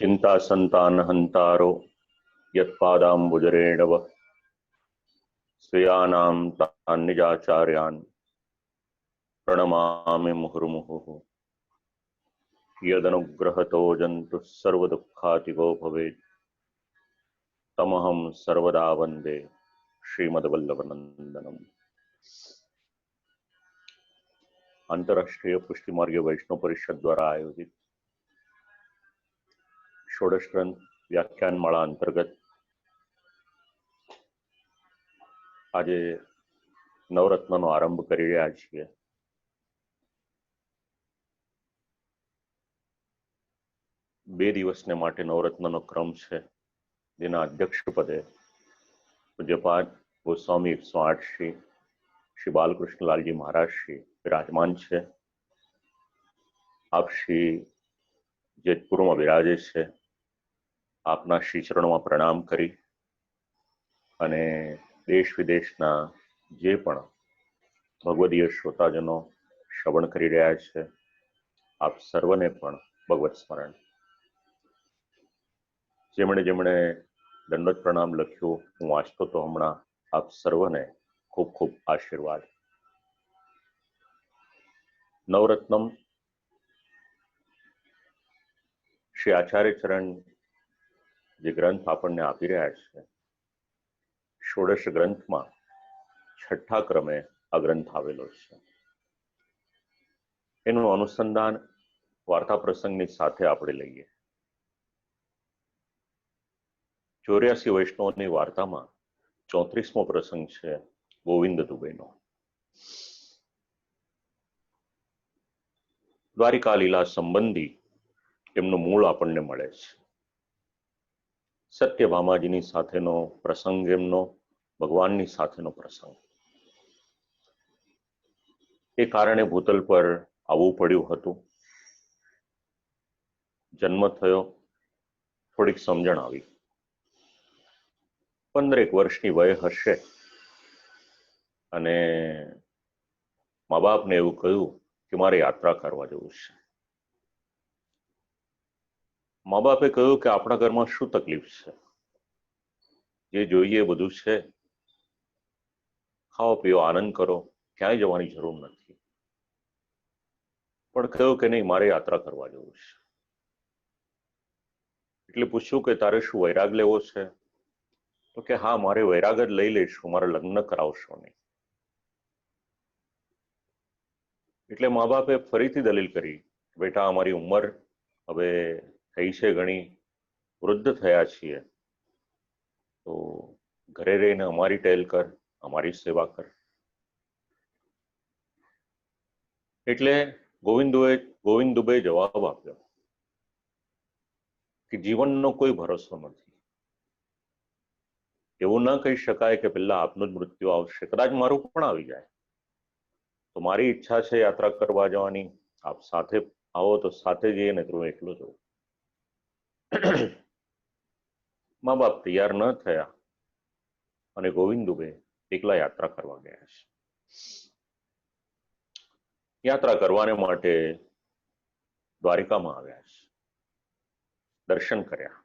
चिंता संतान हंतारो यत्पादाम्बुजरेणव श्रियाणां तान् निजाचार्यान् प्रणमामि मुहुर्मुहुः यदनुग्रहतो जन्तुः सर्वदुःखातिगो भवेत् तमहं सर्वदा वन्दे श्रीमद्वल्लभनंदनम। अंतरराष्ट्रीय पुष्टि मार्ग वैष्णव परिषद द्वारा आयोजित षोडश ग्रंथ व्याख्यानमाला अंतर्गत आज नवरत्नનો आरंभ કરી રહ્યા છીએ। બે દિવસને માટે નવરત્નનો ક્રમ છે, જેના અધ્યક્ષ પદે પૂજ્યપાદ ગોસ્વામી 108 શ્રી બાલકૃષ્ણલાલજી મહારાજ શ્રી વિરાજમાન છે। આપ શ્રી જેતપુરમાં વિરાજે છે, આપના શ્રી ચરણોમાં પ્રણામ કરી અને દેશ વિદેશના જે પણ ભગવદીય શ્રોતાજનો શ્રવણ કરી રહ્યા છે, આપ સર્વને પણ ભગવત સ્મરણ। જેમણે જેમણે દંડવત પ્રણામ લખ્યું, હું વાંચતો તો હમણાં આપ સર્વને ખૂબ ખૂબ આશીર્વાદ। નવરત્નમ શ્રી આચાર્ય ચરણ જે ગ્રંથ આપણને આપી રહ્યા છે, ષોડશ ગ્રંથમાં છઠ્ઠા ક્રમે આ ગ્રંથ આવેલો છે। એનું અનુસંધાન વાર્તા પ્રસંગની સાથે આપણે લઈએ। 84 વૈષ્ણવની વાર્તામાં 34મો પ્રસંગ છે ગોવિંદ દુબેનો। દ્વારિકા લીલા સંબંધી એમનું મૂળ આપણને મળે છે। સત્યભામાજીની સાથેનો પ્રસંગ એમનો ભગવાનની સાથેનો પ્રસંગ। એ કારણે ભૂતલ પર આવવું પડ્યું હતું। જન્મ થયો, થોડીક સમજણ આવી। 15 વર્ષની વય હશે અને મા બાપને એવું કહ્યું કે મારે યાત્રા કરવા જવું છે। મા બાપે કહ્યું કે આપણા ઘરમાં શું તકલીફ છે, જે જોઈએ બધું છે, ખાઓ પીઓ આનંદ કરો, ક્યાંય જવાની જરૂર નથી। પણ કહ્યું કે નહીં, મારે યાત્રા કરવા જવું છે। એટલે પૂછ્યું કે તારે શું વૈરાગ લેવો છે? તો કે હા, મારે વૈરાગ જ લઈ લઈશું, મારે લગ્ન કરાવશો નહીં। એટલે મા બાપે ફરીથી દલીલ કરી, બેટા અમારી ઉંમર હવે થઈ છે ઘણી, વૃદ્ધ થયા છીએ, તો ઘરે રહીને અમારી ટેલ કર, અમારી સેવા કર। એટલે ગોવિંદ દુબે જવાબ આપ્યો કે જીવનનો કોઈ ભરોસો નથી। એવું ન કહી શકાય કે પહેલા આપનું જ મૃત્યુ આવશે, કદાચ મારું પણ આવી જાય। તો મારી ઈચ્છા છે યાત્રા કરવા જવાની, આપ સાથે આવો તો સાથે જઈએ, ને તો એકલો જવું। મા બાપ તૈયાર ન થયા અને ગોવિંદ દુબે એકલા યાત્રા કરવા ગયા છે। યાત્રા કરવાને માટે દ્વારિકામાં આવ્યા છે, દર્શન કર્યા।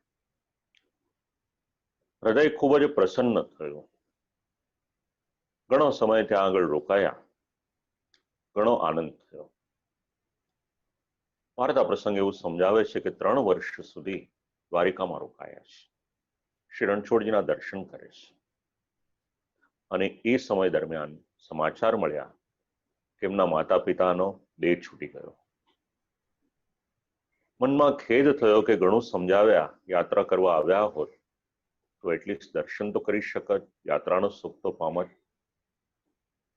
હૃદય ખૂબ જ પ્રસન્ન થયું। ઘણો સમય ત્યાં આગળ રોકાયા, ઘણો આનંદ થયો। વાર્તા પ્રસંગ એવું સમજાવે છે કે 3 વર્ષ સુધી દ્વારિકામાં રોકાયા છે, શ્રી રણછોડજીના દર્શન કરે છે। અને એ સમય દરમિયાન સમાચાર મળ્યા કે એમના માતા પિતાનો દેહ છૂટી ગયો। મનમાં ખેદ થયો કે ઘણું સમજાવ્યા, યાત્રા કરવા આવ્યા હોત તો એટલીસ્ટ દર્શન તો કરી શકત, યાત્રાનો સુખ તો પામત।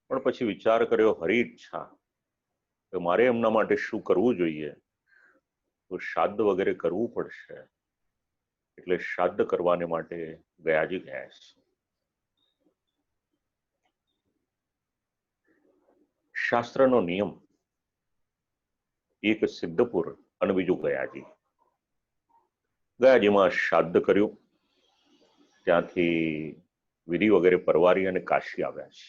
પણ પછી વિચાર કર્યો, હરી ઈચ્છા કે મારે એમના માટે શું કરવું જોઈએ, તો શ્રાદ્ધ વગેરે કરવું પડશે। એટલે શ્રાદ્ધ કરવાને માટે ગયાજી ગયા છે। શાસ્ત્રનો નિયમ, એક સિદ્ધપુર અને બીજું ગયાજી। ગયાજીમાં શ્રાદ્ધ કર્યું, ત્યાંથી વિધિ વગેરે પરવારી અને કાશી આવ્યા છે।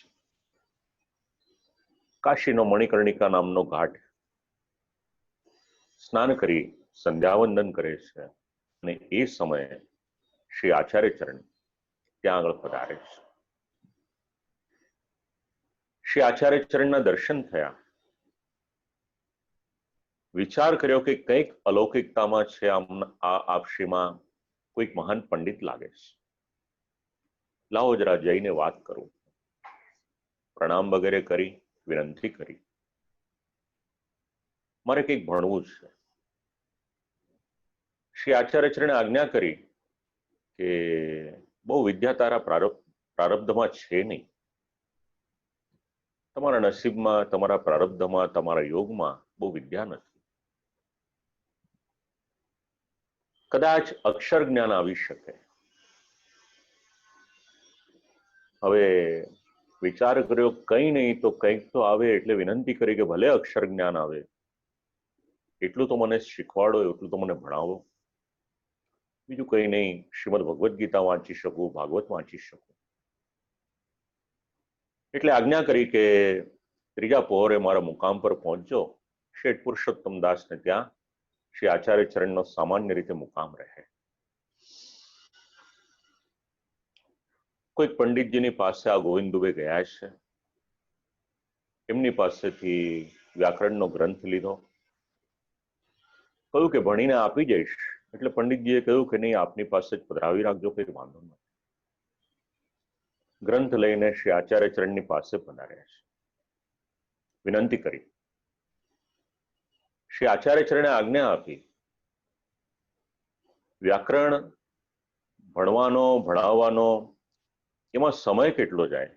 કાશીનો મણિકર્ણિકા નામનો ઘાટ, સ્નાન કરી સંધ્યાવંદન કરે છે, અને એ સમયે શ્રી આચાર્ય ચરણ ત્યાં આગળ પધારે છે. શ્રી આચાર્ય ચરણના દર્શન થયા. વિચાર કર્યો કે કંઈક અલૌકિકતામાં છે આપશ્રીમાં, કોઈક મહાન પંડિત લાગે છે. લાવો જરા જઈને વાત કરું. પ્રણામ વગેરે કરી વિનંતી કરી, મારે કંઈક ભણવું છે. શ્રી આચાર્ય ચરણે આજ્ઞા કરી કે બહુ વિદ્યા તારા પ્રારબ્ધમાં છે નહીં. તમારા નસીબમાં, તમારા પ્રારબ્ધમાં, તમારા યોગમાં બહુ વિદ્યા નથી. કદાચ અક્ષર જ્ઞાન આવી શકે. હવે વિચાર કર્યો કંઈ નહીં તો કંઈક તો આવે, એટલે વિનંતી કરી કે ભલે અક્ષર જ્ઞાન આવે, એટલું તો મને શીખવાડો, એટલું તો મને ભણાવો. બીજું કંઈ નહીં, શ્રીમદ ભગવદ્ ગીતા વાંચી શકું, ભાગવત વાંચી શકું. એટલે આજ્ઞા કરી કે ત્રીજા પહોરે મારા મુકામ પર પહોંચજો. શેઠ પુરુષોત્તમ દાસને ત્યાં શ્રી આચાર્ય ચરણનો સામાન્ય રીતે મુકામ રહે. કોઈક પંડિતજીની પાસે આ ગોવિંદ દુબે ગયા છે. એમની પાસેથી વ્યાકરણનો ગ્રંથ લીધો. કહ્યું કે ભણીને આપી જઈશ. એટલે પંડિતજીએ કહ્યું કે નહીં, આપની પાસે જ પધરાવી રાખજો, કંઈ વાંધો નથી. ગ્રંથ લઈને શ્રી આચાર્ય ચરણની પાસે પધાર્યા છે. વિનંતી કરી. શ્રી આચાર્ય ચરણે આજ્ઞા આપી, વ્યાકરણ ભણવાનો, ભણાવવાનો, એમાં સમય કેટલો જાય?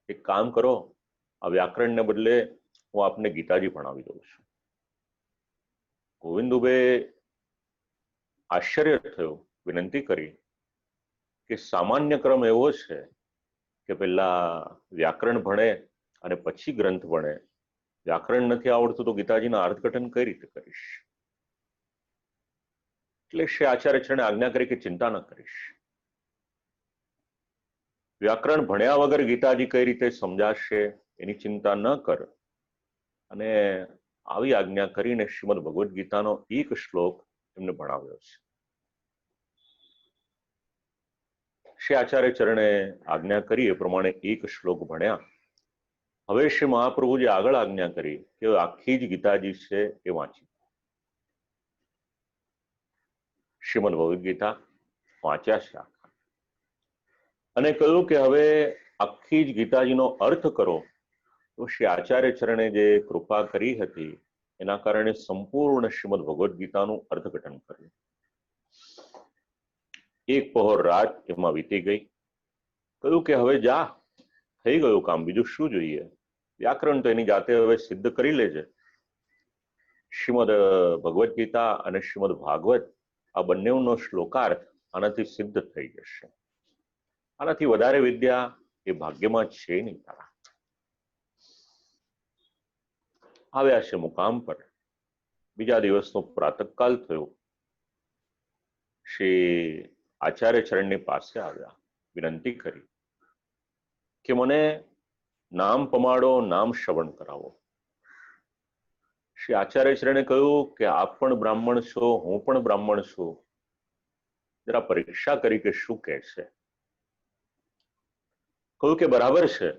એક કામ કરો, આ વ્યાકરણને બદલે હું આપને ગીતાજી ભણાવી દઉં છું. ગોવિંદ દુબે આશ્ચર્ય થયું. વિનંતી કરી કે સામાન્ય ક્રમ એવો છે કે પેલા વ્યાકરણ ભણે અને પછી ગ્રંથ ભણે. વ્યાકરણ નથી આવડતું તો ગીતાજીના અર્થઘટન કઈ રીતે કરીશ? એટલે શ્રી આચાર્ય ચરણે આજ્ઞા કરી કે ચિંતા ન કરીશ. વ્યાકરણ ભણ્યા વગર ગીતાજી કઈ રીતે સમજાશે એની ચિંતા ન કર. અને આવી આજ્ઞા કરીને શ્રીમદ ભગવદ્ ગીતાનો એક શ્લોક એમને ભણાવ્યો છે. શ્રી આચાર્ય ચરણે આજ્ઞા કરી એ પ્રમાણે એક શ્લોક ભણ્યા. હવે શ્રી મહાપ્રભુજી આગળ આજ્ઞા કરી કે આખી જ ગીતાજી છે એ વાંચી. શ્રીમદ ભગવદ્ ગીતા વાંચ્યા છે આખા. અને કહ્યું કે હવે આખી જ ગીતાજીનો અર્થ કરો. તો શ્રી આચાર્ય ચરણે જે કૃપા કરી હતી એના કારણે સંપૂર્ણ શ્રીમદ ભગવદ્ ગીતાનું અર્થઘટન કર્યું. એક પહોર રાત એમાં વીતી ગઈ. કહ્યું કે હવે જા, થઈ ગયું કામ, બીજું શું જોઈએ? વ્યાકરણ તો એની જાતે હવે સિદ્ધ કરી લેજે. શ્રીમદ ભગવદ્ ગીતા અને શ્રીમદ ભાગવત આ બંનેનો શ્લોકાર્થ આનાથી સિદ્ધ થઈ જશે. આનાથી વધારે વિદ્યા એ ભાગ્યમાં છે નહીં તારા. આવ્યા છે મુકામ પર. બીજા દિવસનો પ્રાતઃકાલ થયો. શ્રી આચાર્ય ચરણની પાસે આવ્યા. વિનંતી કરી કે મને નામ પમાડો, નામ શ્રવણ કરાવો. શ્રી આચાર્ય ચરણે કહ્યું કે આપ પણ બ્રાહ્મણ છો, હું પણ બ્રાહ્મણ છું. જરા પરીક્ષા કરી કે શું કહે છે. કહ્યું કે બરાબર છે,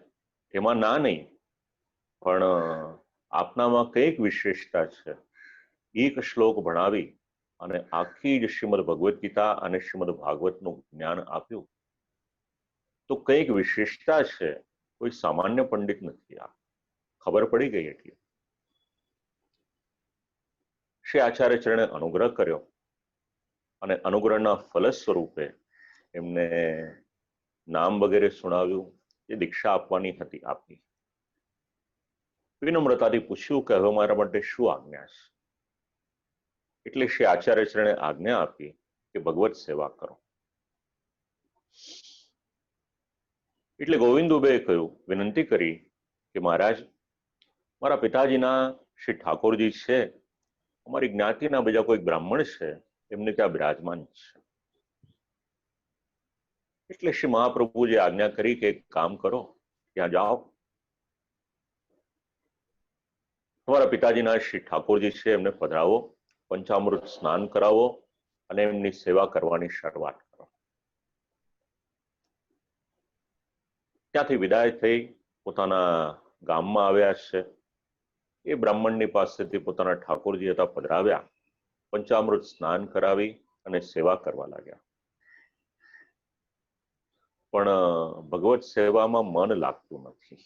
એમાં ના નહીં, પણ આપનામાં કઈક વિશેષતા છે. એક શ્લોક ભણાવી અને આખી જ શ્રીમદ ભગવદ્ ગીતા અને શ્રીમદ ભાગવતનું જ્ઞાન આપ્યું તો કંઈક વિશેષતા છે. કોઈ સામાન્ય પંડિત નથી. આ ખબર પડી ગઈ. એટલે શ્રી આચાર્ય ચરણે અનુગ્રહ કર્યો અને અનુગ્રહના ફલ સ્વરૂપે એમને નામ વગેરે સુણાવ્યું. એ દીક્ષા આપવાની હતી આપી. વિનમ્રતાથી પૂછ્યું કે હવે મારા માટે શું આજ્ઞા છે? એટલે શ્રી આચાર્ય ચરણે આજ્ઞા આપી કે ભગવત સેવા કરો. એટલે ગોવિંદ દુબેએ કહ્યું, વિનંતી કરી કે મહારાજ, મારા પિતાજીના શ્રી ઠાકોરજી છે, અમારી જ્ઞાતિના બીજા કોઈ બ્રાહ્મણ છે, એમને ત્યાં બિરાજમાન છે. એટલે શ્રી મહાપ્રભુજી આજ્ઞા કરી કે એક કામ કરો, ત્યાં જાઓ, તમારા પિતાજીના શ્રી ઠાકોરજી છે એમને પધરાવો, પંચામૃત સ્નાન કરાવો અને એમની સેવા કરવાની શરૂઆત કરો. ત્યાંથી વિદાય થઈ પોતાના ગામમાં આવ્યા છે. એ બ્રાહ્મણની પાસેથી પોતાના ઠાકોરજી હતા પધરાવ્યા, પંચામૃત સ્નાન કરાવી અને સેવા કરવા લાગ્યા. પણ ભગવત સેવામાં મન લાગતું નથી.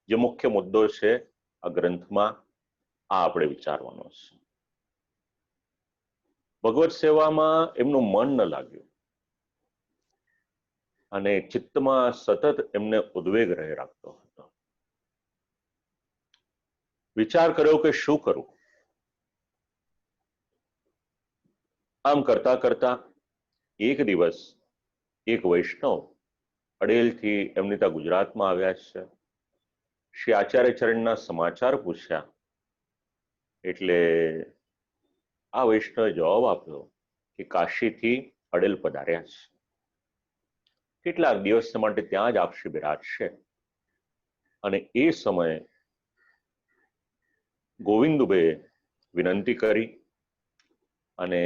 જે મુખ્ય મુદ્દો છે આ ગ્રંથમાં, આ આપણે વિચારવાનો છે. ભગવત સેવામાં એમનું મન ન લાગ્યું અને ચિત્તમાં સતત એમને ઉદ્વેગ રહી રાખતો હતો. વિચાર કર્યો કે શું કરું. આમ કરતા કરતા એક દિવસ એક વૈષ્ણવ અડેલથી એમની ત્યાં ગુજરાતમાં આવ્યા છે. શ્રી આચાર્ય ચરણના સમાચાર પૂછ્યા એટલે આ વૈષ્ણવે જવાબ આપ્યો કે કાશીથી અડેલ પધાર્યા છે, કેટલાક દિવસ માટે ત્યાં જ આપ શ્રી બિરાજશે. અને એ સમયે ગોવિંદુબે વિનંતી કરી અને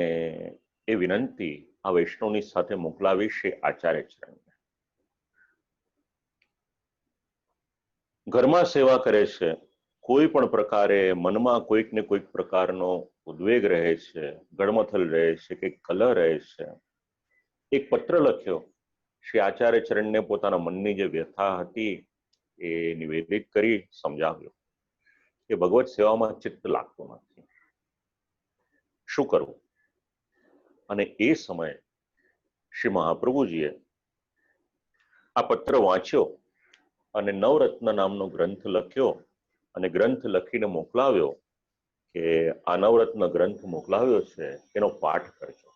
એ વિનંતી આ વૈષ્ણવની સાથે મોકલાવી શ્રી આચાર્ય ચરણને. ઘરમાં સેવા કરે છે, કોઈ પણ પ્રકારે મનમાં કોઈક ને કોઈક પ્રકારનો ઉદ્વેગ રહે છે, ગડમથલ રહે છે કે કલહ રહે છે. એક પત્ર લખ્યો, શ્રી આચાર્ય ચરણને પોતાના મનની જે વ્યથા હતી એ નિવેદિત કરી સમજાવ્યો કે ભગવત સેવામાં ચિત્ત લાગતું નથી, શું કરવું. અને એ સમયે શ્રી મહાપ્રભુજીએ આ પત્ર વાંચ્યો અને નવરત્ન નામનો ગ્રંથ લખ્યો અને ગ્રંથ લખીને મોકલાવ્યો કે આ નવરત્ન ગ્રંથ મોકલાવ્યો છે એનો પાઠ કરજો.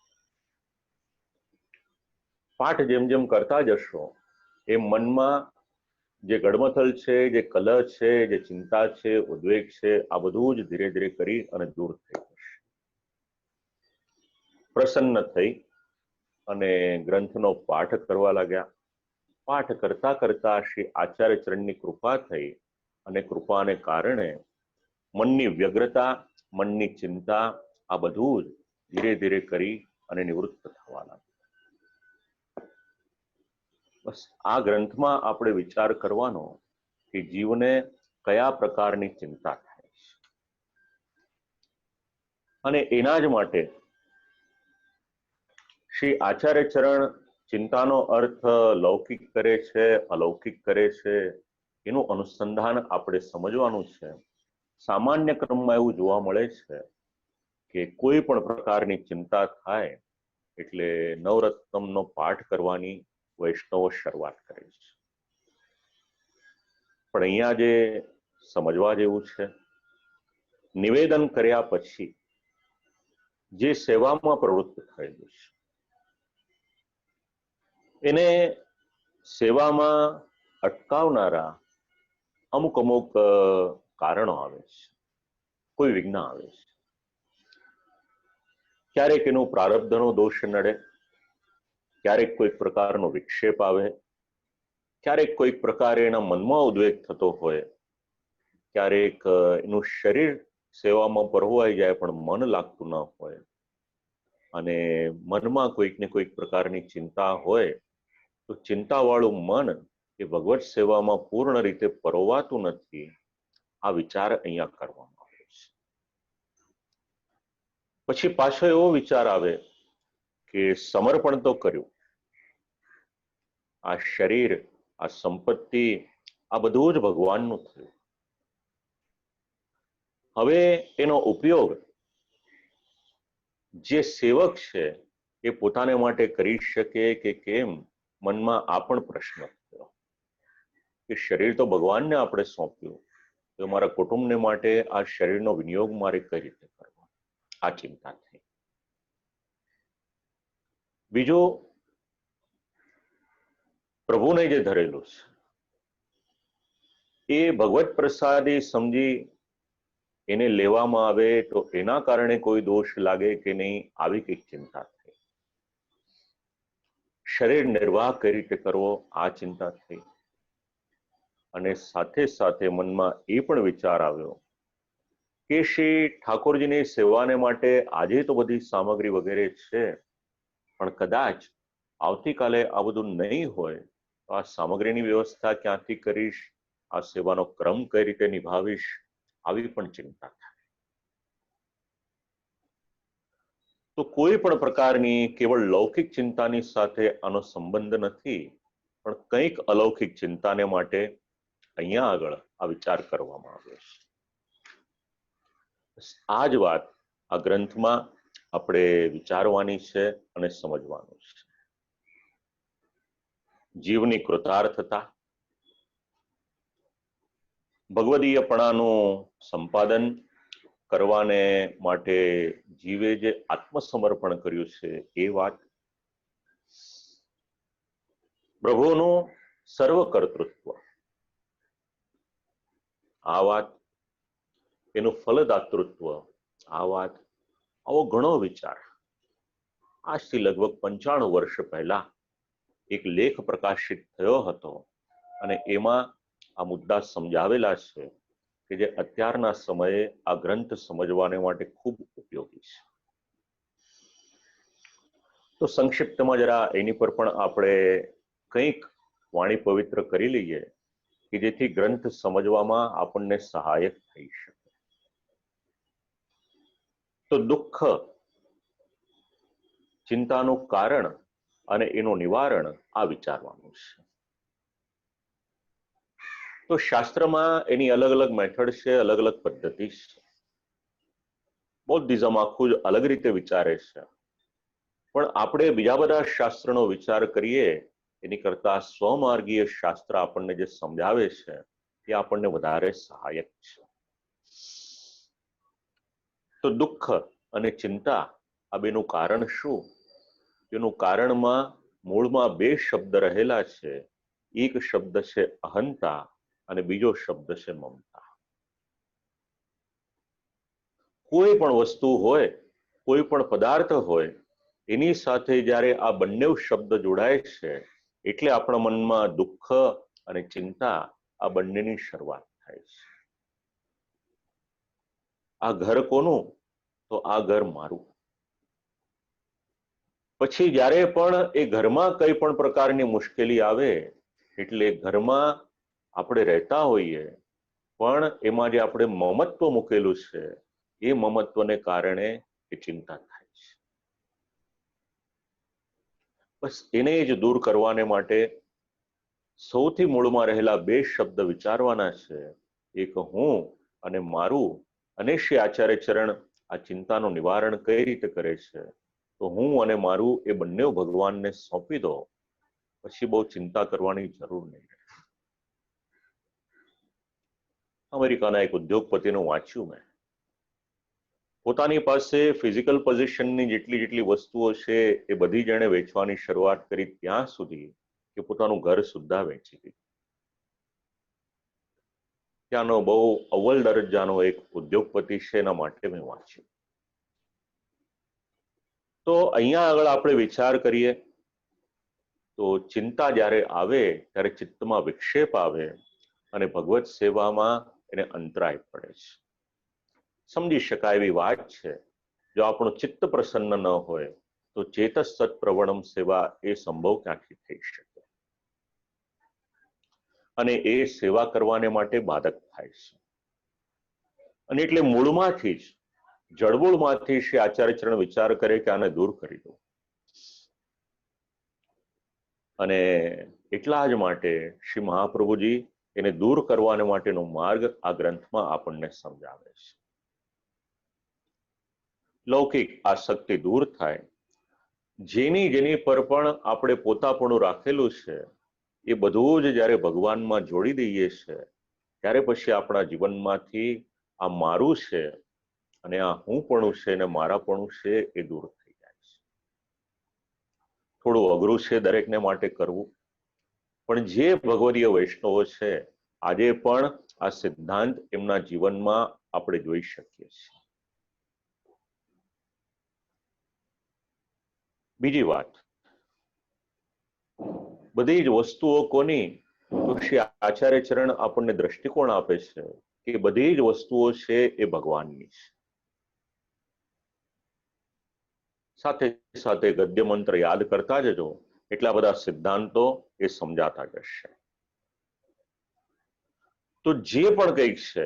પાઠ જેમ જેમ કરતા જશો એ મનમાં જે ગડમથલ છે, જે કલહ છે, જે ચિંતા છે, ઉદ્વેગ છે, આ બધું જ ધીરે ધીરે કરી અને દૂર થઈ જશે. પ્રસન્ન થઈ અને ગ્રંથનો પાઠ કરવા લાગ્યા. પાઠ કરતા કરતા શ્રી આચાર્ય ચરણની કૃપા થઈ અને કૃપાને કારણે મનની વ્યગ્રતા, મનની ચિંતા આ બધું જ ધીરે ધીરે કરી અને નિવૃત્ત થવા લાગ્યું. બસ આ ગ્રંથમાં આપણે વિચાર કરવાનો કે જીવને કયા પ્રકારની ચિંતા થાય છે અને એના જ માટે શ્રી આચાર્ય ચરણ ચિંતાનો અર્થ લૌકિક કરે છે, અલૌકિક કરે છે, એનું અનુસંધાન આપણે સમજવાનું છે. સામાન્ય ક્રમમાં એવું જોવા મળે છે કે કોઈ પણ પ્રકારની ચિંતા થાય એટલે નવરત્નમનો પાઠ કરવાની વૈષ્ણવો શરૂઆત કરે છે. પણ અહીંયા જે સમજવા જેવું છે, નિવેદન કર્યા પછી જે સેવામાં પ્રવૃત્ત થયેલું છે એને સેવામાં અટકાવનારા અમુક કારણો આવે છે, કોઈ વિઘ્ન આવે છે. ક્યારેક એનું પ્રારબ્ધનો દોષ નડે, ક્યારેક કોઈક પ્રકારનો વિક્ષેપ આવે, ક્યારેક કોઈક પ્રકારે એના મનમાં ઉદ્વેગ થતો હોય, ક્યારેક એનું શરીર સેવામાં પરોવાઈ જાય પણ મન લાગતું ન હોય અને મનમાં કોઈક ને કોઈક પ્રકારની ચિંતા હોય તો ચિંતાવાળું મન એ ભગવત સેવામાં પૂર્ણ રીતે પરોવાતું નથી. આ વિચાર અહીંયા કરવામાં આવે છે. પછી પાછો એવો વિચાર આવે કે સમર્પણ તો કર્યું, આ શરીર, આ સંપત્તિ, આ બધું જ ભગવાનનું થયું. હવે એનો ઉપયોગ જે સેવક છે એ પોતાને માટે કરી શકે કે કેમ, મનમાં આ પણ પ્રશ્ન થયો કે શરીર તો ભગવાનને આપણે સોંપ્યું, તો મારા કુટુંબને માટે આ શરીરનો વિનિયોગ મારે કઈ રીતે કરવો, આ ચિંતા થઈ. બીજું, પ્રભુને જે ધરેલું છે એ ભગવત પ્રસાદી સમજી એને લેવામાં આવે તો એના કારણે કોઈ દોષ લાગે કે નહીં, આવી કઈક ચિંતા થઈ. શરીર નિર્વાહ કઈ રીતે કરવો, આ ચિંતા થઈ. અને સાથે સાથે મનમાં એ પણ વિચાર આવ્યો કે શ્રી ઠાકોરજીની સેવાને માટે આજે તો બધી સામગ્રી વગેરે છે, પણ કદાચ આવતીકાલે આ બધું નહીં હોય તો આ સામગ્રીની વ્યવસ્થા ક્યાંથી કરીશ, આ સેવાનો ક્રમ કઈ રીતે નિભાવીશ, આવી પણ ચિંતા થાય. તો કોઈ પણ પ્રકારની કેવળ લૌકિક ચિંતાની સાથે આનો સંબંધ નથી, પણ કંઈક અલૌકિક ચિંતાને માટે અહીંયા આગળ આ વિચાર કરવામાં આવ્યો છે. આ જ વાત આ ગ્રંથમાં આપણે વિચારવાની છે અને સમજવાનું છે. જીવની કૃતાર્થતા, ભગવદીયપણાનું સંપાદન કરવાને માટે જીવે જે આત્મસમર્પણ કર્યું છે એ વાત, પ્રભુનું સર્વકર્તૃત્વ આ વાત, એનું ફલદાતૃત્વ આ વાત, આવો ઘણો વિચાર આજથી લગભગ 95 વર્ષ પહેલા એક લેખ પ્રકાશિત થયો હતો અને એમાં આ મુદ્દા સમજાવેલા છે કે જે અત્યારના સમયે આ ગ્રંથ સમજવાને માટે ખૂબ ઉપયોગી છે. તો સંક્ષિપ્તમાં જરા એની પર પણ આપણે કંઈક વાણી પવિત્ર કરી લઈએ કે જેથી ગ્રંથ સમજવામાં આપણને સહાયક થઈ શકે. તો દુઃખ, ચિંતાનું કારણ અને એનું નિવારણ આ વિચારવાનું છે. તો શાસ્ત્રમાં એની અલગ અલગ મેથડ છે, અલગ અલગ પદ્ધતિ છે. બૌદ્ધિઝમ આખું જ અલગ રીતે વિચારે છે, પણ આપણે બીજા બધા શાસ્ત્રનો વિચાર કરીએ એની કરતા સ્વમાર્ગીય શાસ્ત્ર આપણને જે સમજાવે છે એ આપણને વધારે સહાયક છે. તો દુઃખ અને ચિંતા આ બેનું કારણ શું? એનું કારણમાં મૂળમાં બે શબ્દ રહેલા છે. એક શબ્દ છે અહંતા અને બીજો શબ્દ છે મમતા. કોઈ પણ વસ્તુ હોય, કોઈ પણ પદાર્થ હોય, એની સાથે જ્યારે આ બંને શબ્દ જોડાય છે એટલે આપણા મનમાં દુઃખ અને ચિંતા આ બંનેની શરૂઆત થાય છે. આ ઘર કોનું? તો આ ઘર મારું. પછી જ્યારે પણ એ ઘરમાં કઈ પણ પ્રકારની મુશ્કેલી આવે એટલે ઘરમાં આપણે રહેતા હોઈએ પણ એમાં જે આપણે મમત્વ મૂકેલું છે એ મમત્વને કારણે એ ચિંતા થાય છે. બસ એને જ દૂર કરવાને માટે સૌથી મૂળમાં રહેલા બે શબ્દ વિચારવાના છે. એક હું અને મારું. અને શ્રી આચાર્ય ચરણ આ ચિંતાનું નિવારણ કઈ રીતે કરે છે? તો હું અને મારું એ બંને ભગવાનને સોંપી દો, પછી બહુ ચિંતા કરવાની જરૂર નહીં. અમેરિકાના એક ઉદ્યોગપતિનું વાંચ્યું મેં. પોતાની પાસે ફિઝિકલ પોઝિશનની જેટલી વસ્તુઓ છે એ બધી જ એણે વેચવાની શરૂઆત કરી ત્યાં સુધી કે પોતાનું ઘર સુદ્ધા વેચી દીધું. ત્યાંનો બહુ અવ્વલ દરજ્જાનો એક ઉદ્યોગપતિ છે, એના માટે મેં વાંચ્યું. તો અહીંયા આગળ આપણે વિચાર કરીએ તો ચિંતા જ્યારે આવે ત્યારે ચિત્તમાં વિક્ષેપ આવે અને ભગવત સેવામાં એને અંતરાય પડે છે. સમજી શકાય એવી વાત છે. જો આપણું ચિત્ત પ્રસન્ન ન હોય તો ચેતસ સત્પ્રવણમ સેવા એ સંભવ ક્યાંથી થઈ શકે? અને એ સેવા કરવાને માટે બાધક થાય છે. અને એટલે મૂળમાંથી જ, જડમૂળમાંથી શ્રી આચાર્ય ચરણ વિચાર કરે કે આને દૂર કરી દો. અને એટલા જ માટે શ્રી મહાપ્રભુજી એને દૂર કરવાને માટેનો માર્ગ આ ગ્રંથમાં આપણને સમજાવે છે. લૌકિક આસક્તિ દૂર થાય. જેની પર પણ આપણે પોતાપણું રાખેલું છે એ બધું જ જ્યારે ભગવાનમાં જોડી દઈએ છે ત્યારે પછી આપણા જીવનમાંથી આ મારું છે અને આ હુંપણું છે અને મારાપણું છે એ દૂર થઈ જાય છે. થોડું અઘરું છે દરેકને માટે કરવું, પણ જે ભગવદીય વૈષ્ણવો છે આજે પણ આ સિદ્ધાંત એમના જીવનમાં આપણે જોઈ શકીએ છીએ. બીજી વાત, બધી જ વસ્તુઓ કોની? તો શ્રી આચાર્ય ચરણ આપણને દ્રષ્ટિકોણ આપે છે કે બધી જ વસ્તુઓ છે એ ભગવાનની છે. સાથે સાથે ગદ્ય મંત્ર યાદ કરતા જજો, એટલા બધા સિદ્ધાંતો એ સમજાતા જશે. તો જે પણ કંઈક છે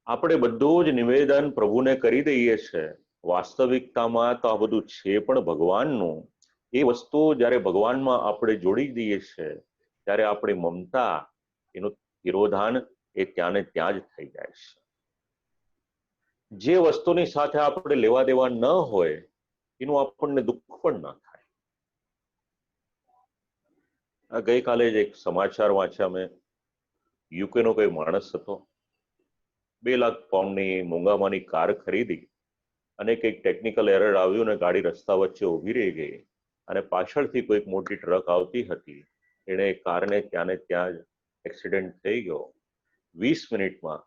આપણે બધું જ નિવેદન પ્રભુને કરી દઈએ છીએ. વાસ્તવિકતામાં તો આ બધું છે પણ ભગવાનનું. એ વસ્તુ જ્યારે ભગવાનમાં આપણે જોડી દઈએ છીએ ત્યારે આપણી મમતા એનું તિરોધાન એ ત્યાં ને ત્યાં જ થઈ જાય છે. જે વસ્તુની સાથે આપણે લેવા દેવા ન હોય એનું આપણને દુઃખ પણ ન થાય. ગઈકાલે જ એક સમાચાર વાંચ્યા મેં. યુકેનો કોઈ માણસ હતો, 2 લાખ પાઉન્ડની મોંઘામાંની કાર ખરીદી અને કંઈક ટેકનિકલ એરર આવ્યું ને ગાડી રસ્તા વચ્ચે ઊભી રહી ગઈ અને પાછળથી કોઈક મોટી ટ્રક આવતી હતી. એણે કારને ત્યાં ને ત્યાં જ એક્સિડન્ટ થઈ ગયો. 20 મિનિટમાં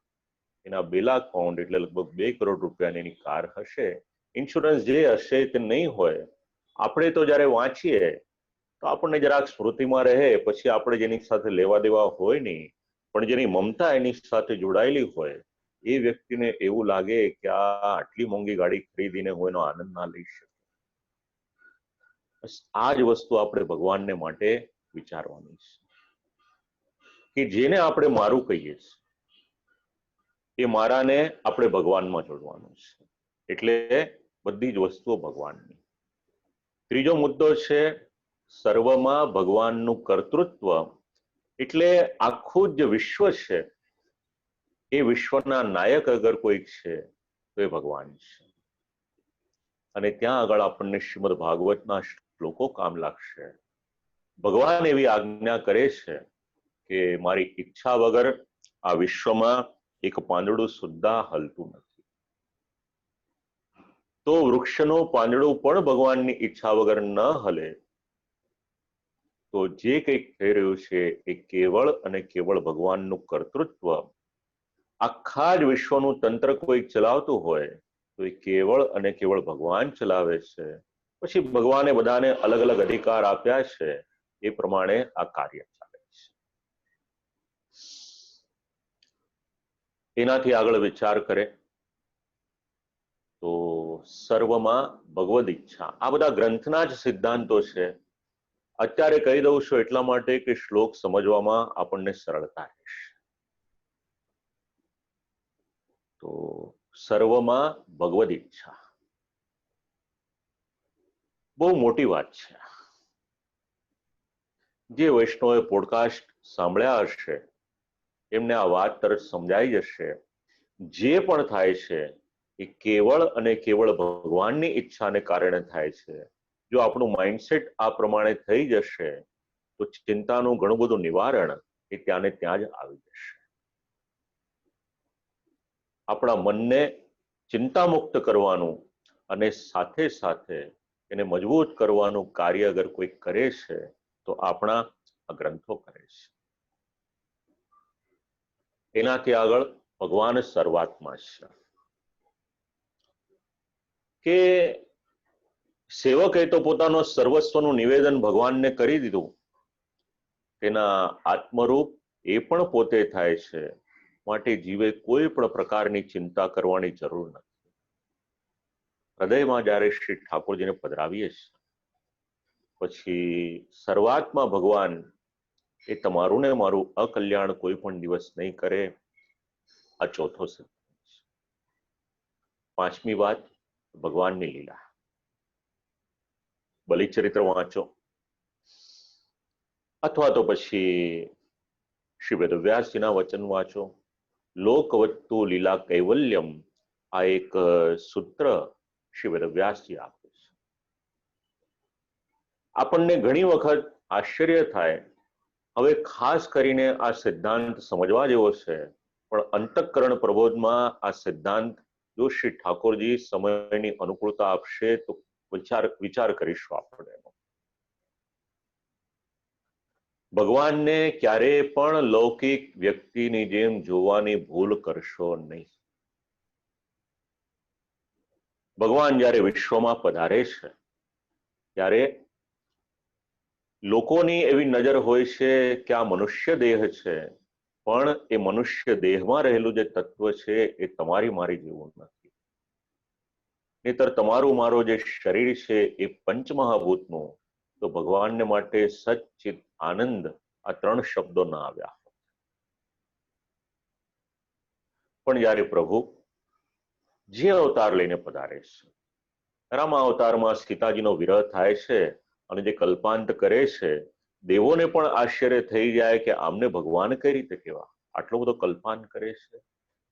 એના 2 લાખ પાઉન્ડ એટલે લગભગ 2 કરોડ રૂપિયાની એની કાર હશે. ઇન્સ્યોરન્સ જે હશે તે નહીં હોય. આપણે તો જ્યારે વાંચીએ તો આપણને જરાક સ્મૃતિમાં રહે, પછી આપણે જેની સાથે લેવા દેવા હોય નહીં, પણ જેની મમતા એની સાથે જોડાયેલી હોય એ વ્યક્તિને એવું લાગે કે આટલી મોંઘી ગાડી ખરીદીને હું એનો આનંદ ના લઈ શકું. આ જ વસ્તુ આપણે ભગવાનને માટે વિચારવાની છે કે જેને આપણે મારું કહીએ છીએ એ મારાને આપણે ભગવાનમાં જોડવાનું છે. એટલે બધી જ વસ્તુઓ ભગવાનની. ત્રીજો મુદ્દો છે સર્વમાં ભગવાનનું કર્તૃત્વ. એટલે આખું જે વિશ્વ છે એ વિશ્વના નાયક અગર કોઈક છે તો એ ભગવાન છે. અને ત્યાં આગળ આપણને શ્રીમદ ભાગવતના શ્લોકો કામ લાગશે. ભગવાન એવી આજ્ઞા કરે છે કે મારી ઈચ્છા વગર આ વિશ્વમાં એક પાંદડું સુદ્ધા હલતું નથી. તો વૃક્ષનું પાંદડું પણ ભગવાનની ઈચ્છા વગર ન હલે. તો જે કંઈક થઈ રહ્યું છે એ કેવળ અને કેવળ ભગવાનનું કર્તૃત્વ. આખા જ વિશ્વનું તંત્ર કોઈ ચલાવતું હોય તો એ કેવળ અને કેવળ ભગવાન ચલાવે છે. પછી ભગવાને બધાને અલગ અલગ અધિકાર આપ્યા છે, એ પ્રમાણે આ કાર્ય ચાલે છે. એનાથી આગળ વિચાર કરે તો સર્વમાં ભગવદ ઈચ્છા. આ બધા ગ્રંથના જ સિદ્ધાંતો છે. અત્યારે કહી દઉં છું એટલા માટે કે શ્લોક સમજવામાં આપણને સરળતા રહેશે. તો સર્વમાં ભગવદ ઈચ્છા બહુ મોટી વાત છે. જે વૈષ્ણવે પોડકાસ્ટ સાંભળ્યા હશે એમને આ વાત તરત સમજાઈ જશે. જે પણ થાય છે એ કેવળ અને કેવળ ભગવાનની ઈચ્છાને કારણે થાય છે. જો આપણું માઇન્ડસેટ આ પ્રમાણે થઈ જશે તો ચિંતાનું ઘણું બધું નિવારણ એ ત્યાં ને ત્યાં જ આવી જશે. આપણા મનને ચિંતામુક્ત કરવાનું અને સાથે સાથે એને મજબૂત કરવાનું કાર્ય અગર કોઈ કરે છે તો આપણા આ ગ્રંથો કરે છે. એનાથી આગળ ભગવાન સર્વાત્મા છે કે સેવકે તો પોતાનો સર્વસ્વનું નિવેદન ભગવાનને કરી દીધું. તેના આત્મરૂપ એ પણ પોતે થાય છે, માટે જીવે કોઈ પણ પ્રકારની ચિંતા કરવાની જરૂર નથી. હૃદયમાં જ્યારે શ્રી ઠાકોરજીને પધરાવીએ છીએ પછી સર્વાત્મા ભગવાન એ તમારું ને મારું અકલ્યાણ કોઈ પણ દિવસ નહીં કરે. આ ચોથો સિદ્ધાંત છે. પાંચમી વાત ભગવાનની લીલા. બલિચરિત્ર વાંચો અથવા તો પછી શ્રી વેદવ્યાસજીના વચન વાંચો. લોકવત્તુ લીલા કૈવલ્યમ, આ એક સૂત્ર શ્રી વેદવ્યાસજી આપે છે. આપણને ઘણી વખત આશ્ચર્ય થાય. હવે ખાસ કરીને આ સિદ્ધાંત સમજવા જેવો છે, પણ અંતઃકરણ પ્રબોધમાં આ સિદ્ધાંત જો શ્રી ઠાકોરજી સમયની અનુકૂળતા આપશે તો વિચાર કરીશું આપણે. ભગવાનને ક્યારેય પણ લૌકિક વ્યક્તિની જેમ જોવાની ભૂલ કરશો નહીં. ભગવાન જ્યારે વિશ્વમાં પધારે છે ત્યારે લોકોની એવી નજર હોય છે કે આ મનુષ્ય દેહ છે, પણ એ મનુષ્ય દેહમાં રહેલું જે તત્વ છે એ તમારી મારી જેવું નથી. નહીતર તમારું મારો જે શરીર છે એ પંચમહાભૂતનું, તો ભગવાનને માટે સચ્ચિત આનંદ આ 3 શબ્દો ના આવ્યા. પણ જ્યારે પ્રભુ જે અવતાર લઈને પધારે છે, રામ અવતારમાં સીતાજીનો વિરહ થાય છે અને જે કલ્પાંત કરે છે, દેવોને પણ આશ્ચર્ય થઈ જાય કે આમને ભગવાન કઈ રીતે કહેવા, આટલો બધો કલ્પાંત કરે છે.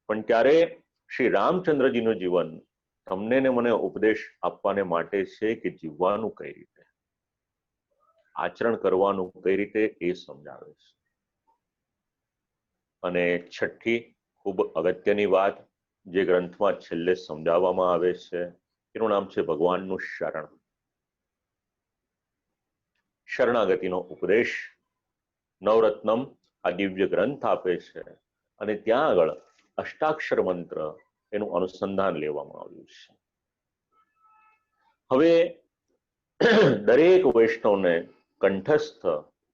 પણ ત્યારે શ્રી રામચંદ્રજીનું જીવન તમને ને મને ઉપદેશ આપવાને માટે છે કે જીવવાનું કઈ રીતે, આચરણ કરવાનું કઈ રીતે, એ સમજાવે છે. અને છઠ્ઠી ખૂબ અગત્યની વાત જે ગ્રંથમાં છેલ્લે સમજાવવામાં આવે છે, એનું નામ છે ભગવાનનું શરણ. શરણાગતિનો ઉપદેશ નવરત્નમ આ દિવ્ય ગ્રંથ આપે છે, અને ત્યાં આગળ અષ્ટાક્ષર મંત્ર એનું અનુસંધાન લેવામાં આવ્યું છે. હવે દરેક વૈષ્ણવને કંઠસ્થ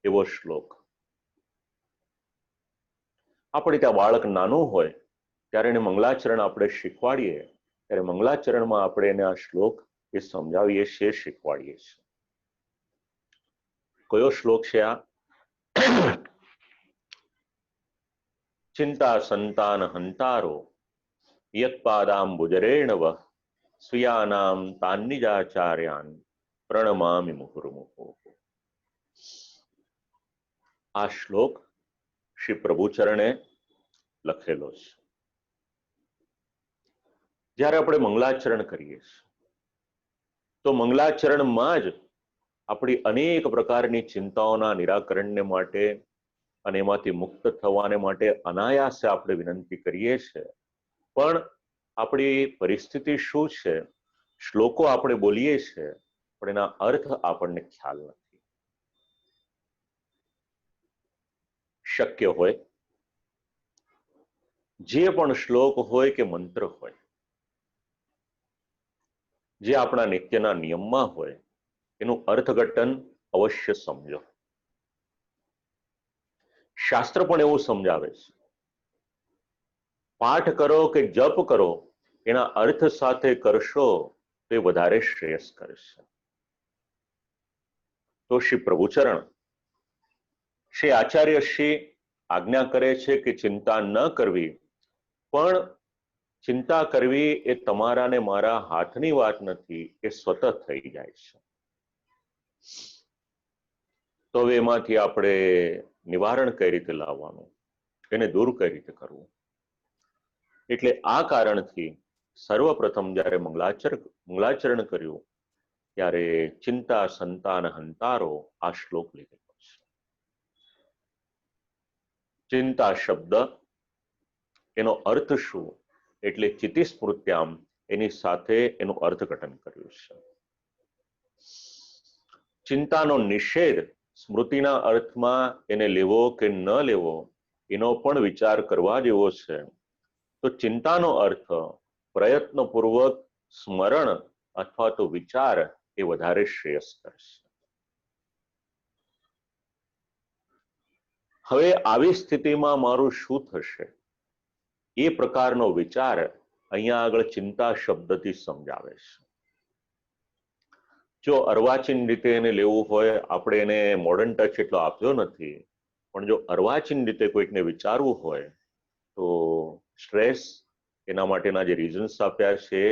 એવો શ્લોક, આપણે ત્યાં બાળક નાનું હોય ત્યારે એને મંગલાચરણ આપણે શીખવાડીએ, ત્યારે મંગલાચરણમાં આપણે એને આ શ્લોક એ સમજાવીએ છીએ, શીખવાડીએ છીએ. કયો શ્લોક છે આ? ચિંતા સંતાન હંતારો યત્પાદાંબુજરેણવ સ્વીયાનામ તાન્નિજાચાર્યાન પ્રણમામિ મુહુર્મુહુ. આ શ્લોક શ્રી પ્રભુચરણે લખેલો છે. જ્યારે આપણે મંગલાચરણ કરીએ છીએ તો મંગલાચરણમાં જ આપણી અનેક પ્રકારની ચિંતાઓના નિરાકરણને માટે અને એમાંથી મુક્ત થવાને માટે અનાયાસે આપણે વિનંતી કરીએ છીએ. પણ આપણી પરિસ્થિતિ શું છે, શ્લોકો આપણે બોલીએ છીએ પણ એના અર્થ આપણને ખ્યાલ નથી. શક્ય હોય જે પણ શ્લોક હોય કે મંત્ર હોય, જે આપણા નિત્યના નિયમમાં હોય, એનું અર્થઘટન અવશ્ય સમજો. શાસ્ત્ર પણ એવું સમજાવે છે, પાઠ કરો કે જપ કરો એના અર્થ સાથે કરશો તો એ વધારે શ્રેયસ કરશે. તો શ્રી પ્રભુચરણ શ્રી આચાર્ય શ્રી આજ્ઞા કરે છે કે ચિંતા ન કરવી, પણ ચિંતા કરવી એ તમારા ને મારા હાથની વાત નથી, એ સ્વતઃ થઈ જાય છે. તો હવે એમાંથી આપણે નિવારણ કઈ રીતે લાવવાનું, એને દૂર કઈ રીતે કરવું? એટલે આ કારણથી સર્વપ્રથમ જ્યારે મંગલાચરણ કર્યું ત્યારે ચિંતા સંતાન હંતારો આ શ્લોક લીધેલો છે. ચિંતા શબ્દ એનો અર્થ શું, એટલે ચિતિસ્મૃત્યામ, એની સાથે એનું અર્થઘટન કર્યું છે. ચિંતાનો નિષેધ સ્મૃતિના અર્થમાં એને લેવો કે ન લેવો એનો પણ વિચાર કરવા જેવો છે. તો ચિંતાનો અર્થ પ્રયત્નપૂર્વક સ્મરણ અથવા તો વિચાર એ વધારે શ્રેયસ્કર છે. હવે આવી સ્થિતિમાં મારું શું થશે, એ પ્રકારનો વિચાર અહીંયા આગળ ચિંતા શબ્દથી સમજાવે છે. જો અર્વાચીન રીતે એને લેવું હોય, આપણે એને મોડર્ન ટચ એટલો આપ્યો નથી, પણ જો અર્વાચીન રીતે કોઈકને વિચારવું હોય તો સ્ટ્રેસ, એના માટેના જે રીઝન્સ આપ્યા છે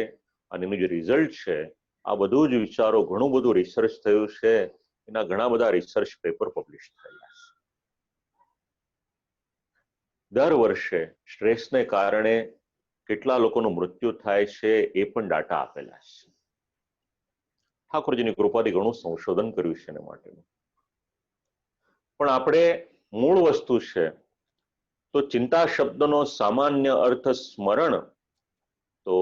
અને એનું જે રિઝલ્ટ છે, આ બધું જ વિચારો, ઘણું બધું રિસર્ચ થયું છે, એના ઘણા બધા રિસર્ચ પેપર પબ્લિશ થયેલા છે. દર વર્ષે સ્ટ્રેસને કારણે કેટલા લોકોનું મૃત્યુ થાય છે એ પણ ડાટા આપેલા છે. ઠાકોરજીની કૃપાથી ઘણું સંશોધન કર્યું છે એના માટેનું. પણ આપણે મૂળ વસ્તુ છે તો ચિંતા શબ્દનો સામાન્ય અર્થ સ્મરણ, તો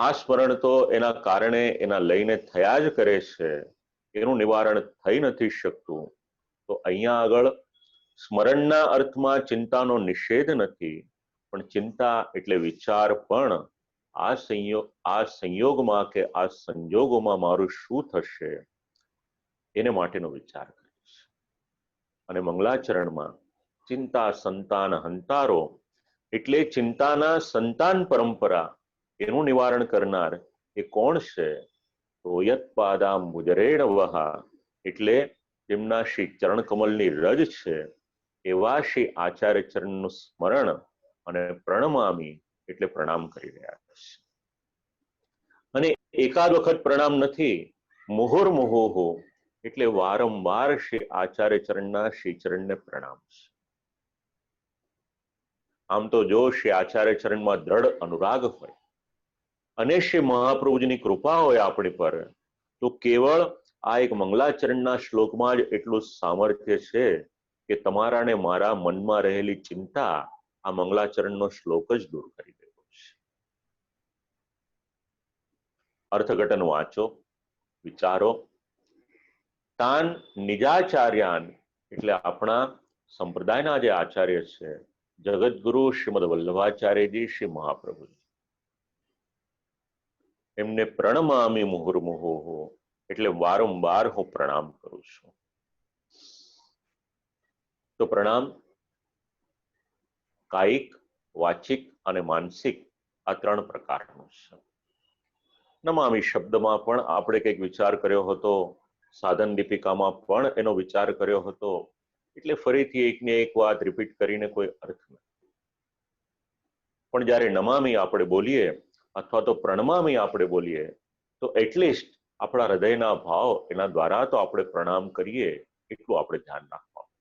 આ સ્મરણ તો એના કારણે એના લઈને થયા જ કરે છે, એનું નિવારણ થઈ નથી શકતું. તો અહીંયા આગળ સ્મરણના અર્થમાં ચિંતાનો નિષેધ નથી, પણ ચિંતા એટલે વિચાર પણ આ સંયોગમાં કે આ સંજોગોમાં મારું શું થશે એને માટેનો વિચાર કરે છે. અને મંગલાચરણમાં ચિંતા સંતાન હંતારો એટલે ચિંતાના સંતાન પરંપરા એનું નિવારણ કરનાર એ કોણ છે? તો યત્પાદામ મુજરેણ વહા એટલે જેમના શ્રી ચરણ કમલની રજ છે એવા શ્રી આચાર્ય ચરણનું સ્મરણ અને પ્રણમામી એટલે પ્રણામ કરી રહ્યા છે. અને એકાદ વખત પ્રણામ નથી, મુહુર્મુહુહુ એટલે વારંવાર શ્રી આચાર્ય ચરણના શ્રી ચરણને પ્રણામ છે. આમ તો જો શ્રી આચાર્ય ચરણમાં દ્રઢ અનુરાગ હોય અને શ્રી મહાપ્રભુજીની કૃપા હોય આપણી પર, તો કેવળ આ એક મંગલાચરણના શ્લોકમાં જ એટલું સામર્થ્ય છે કે તમારા ને મારા મનમાં રહેલી ચિંતા આ મંગલાચરણનો શ્લોક જ દૂર કરી દેવો છે. અર્થઘટન વાંચો, વિચારો. તાન નિજાચાર્યાન એટલે આપણા સંપ્રદાયના જે આચાર્ય છે, જગતગુરુ શ્રીમદ વલ્લભાચાર્યજી શ્રી મહાપ્રભુજી, એમને પ્રણમામી મુહુર્મુહુહુ એટલે વારંવાર હું પ્રણામ કરું છું. તો પ્રણામ કાયિક, વાચિક અને માનસિક આ ત્રણ પ્રકારનું છે. નમામી શબ્દમાં પણ આપણે કંઈક વિચાર કર્યો હતો, સાધન દીપિકામાં પણ એનો વિચાર કર્યો હતો, એટલે ફરીથી એકને એક વાત રિપીટ કરીને કોઈ અર્થ નથી. પણ જ્યારે નમામી આપણે બોલીએ અથવા તો પ્રણમામી આપણે બોલીએ તો એટલીસ્ટ આપણા હૃદયના ભાવ એના દ્વારા તો આપણે પ્રણામ કરીએ એટલું આપણે ધ્યાન રાખવાનું.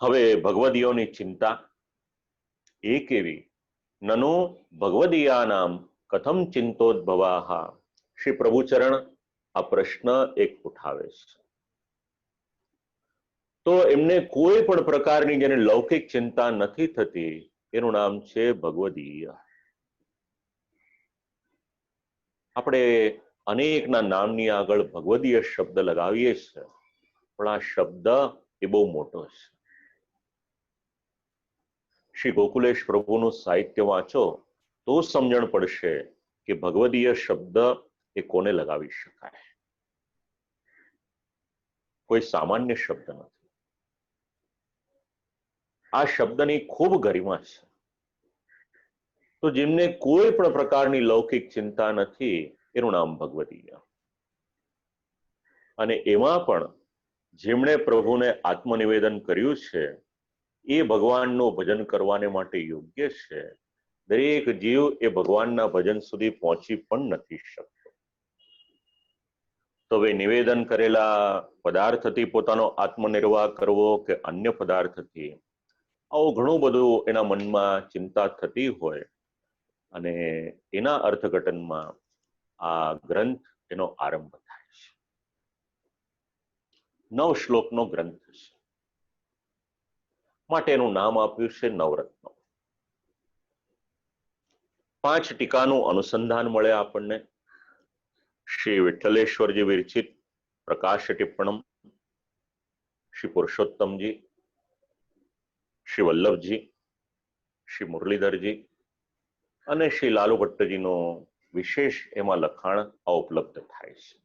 હવે ભગવદીયોની ચિંતા એ કેવી? નનો ભગવદીયાનામ કથમ ચિંતોદ્ભવાહ. શ્રી પ્રભુચરણ આ પ્રશ્ન એક ઉઠાવે છે. તો એમને કોઈ પણ પ્રકારની જેને લૌકિક ચિંતા નથી થતી એનું નામ છે ભગવદીય. આપણે અનેકના નામની આગળ ભગવદીય શબ્દ લગાવીએ છીએ, પણ આ શબ્દ એ બહુ મોટો છે. શ્રી ગોકુલેશ પ્રભુનું સાહિત્ય વાંચો તો સમજણ પડશે કે ભગવદીય શબ્દ એ કોને લગાવી શકાય. કોઈ સામાન્ય શબ્દ નથી. આ શબ્દની ખૂબ ગરિમા છે. તો જેમને કોઈ પણ પ્રકારની લૌકિક ચિંતા નથી એનું નામ ભગવદીય. અને એમાં પણ જેમણે પ્રભુને આત્મનિવેદન કર્યું છે એ ભગવાનનું ભજન કરવાને માટે યોગ્ય છે. દરેક જીવ એ ભગવાનના ભજન સુધી પહોંચી પણ નથી શકતો. તો હવે નિવેદન કરેલા પદાર્થથી પોતાનો આત્મનિર્વાહ કરવો કે અન્ય પદાર્થથી, આવું ઘણું બધું એના મનમાં ચિંતા થતી હોય અને એના અર્થઘટનમાં આ ગ્રંથ એનો આરંભ થાય છે. 9 શ્લોકનો ગ્રંથ છે, માટે એનું નામ આપ્યું છે નવરત્નો. 5 ટીકાનું અનુસંધાન મળે આપણને. શ્રી વિઠ્ઠલેશ્વરજી વિરચિત પ્રકાશ ટિપ્પણમ, શ્રી પુરુષોત્તમજી, શ્રી વલ્લભજી, શ્રી મુરલીધરજી અને શ્રી લાલુ ભટ્ટજીનો વિશેષ એમાં લખાણ ઉપલબ્ધ થાય છે.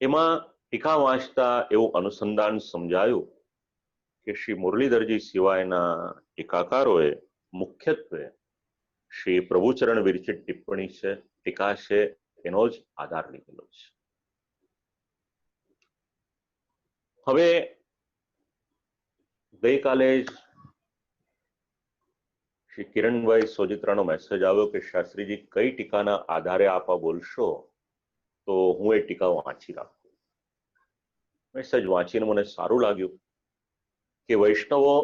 એમાં ટીકા વાંચતા એવું અનુસંધાન સમજાયું કે શ્રી મુરલીધરજી સિવાયના ટીકાકારોએ મુખ્યત્વે શ્રી પ્રભુચરણ વિરચિત ટિપ્પણી છે, ટીકા છે, એનો જ આધાર લીધેલો છે. હવે ગઈકાલે જ શ્રી કિરણભાઈ સોજિત્રાનો મેસેજ આવ્યો કે શાસ્ત્રીજી કઈ ટીકાના આધારે આપ બોલશો, તો હું એ ટીકા વાંચી રાખું. મેસેજ વાંચીને મને સારું લાગ્યું કે વૈષ્ણવો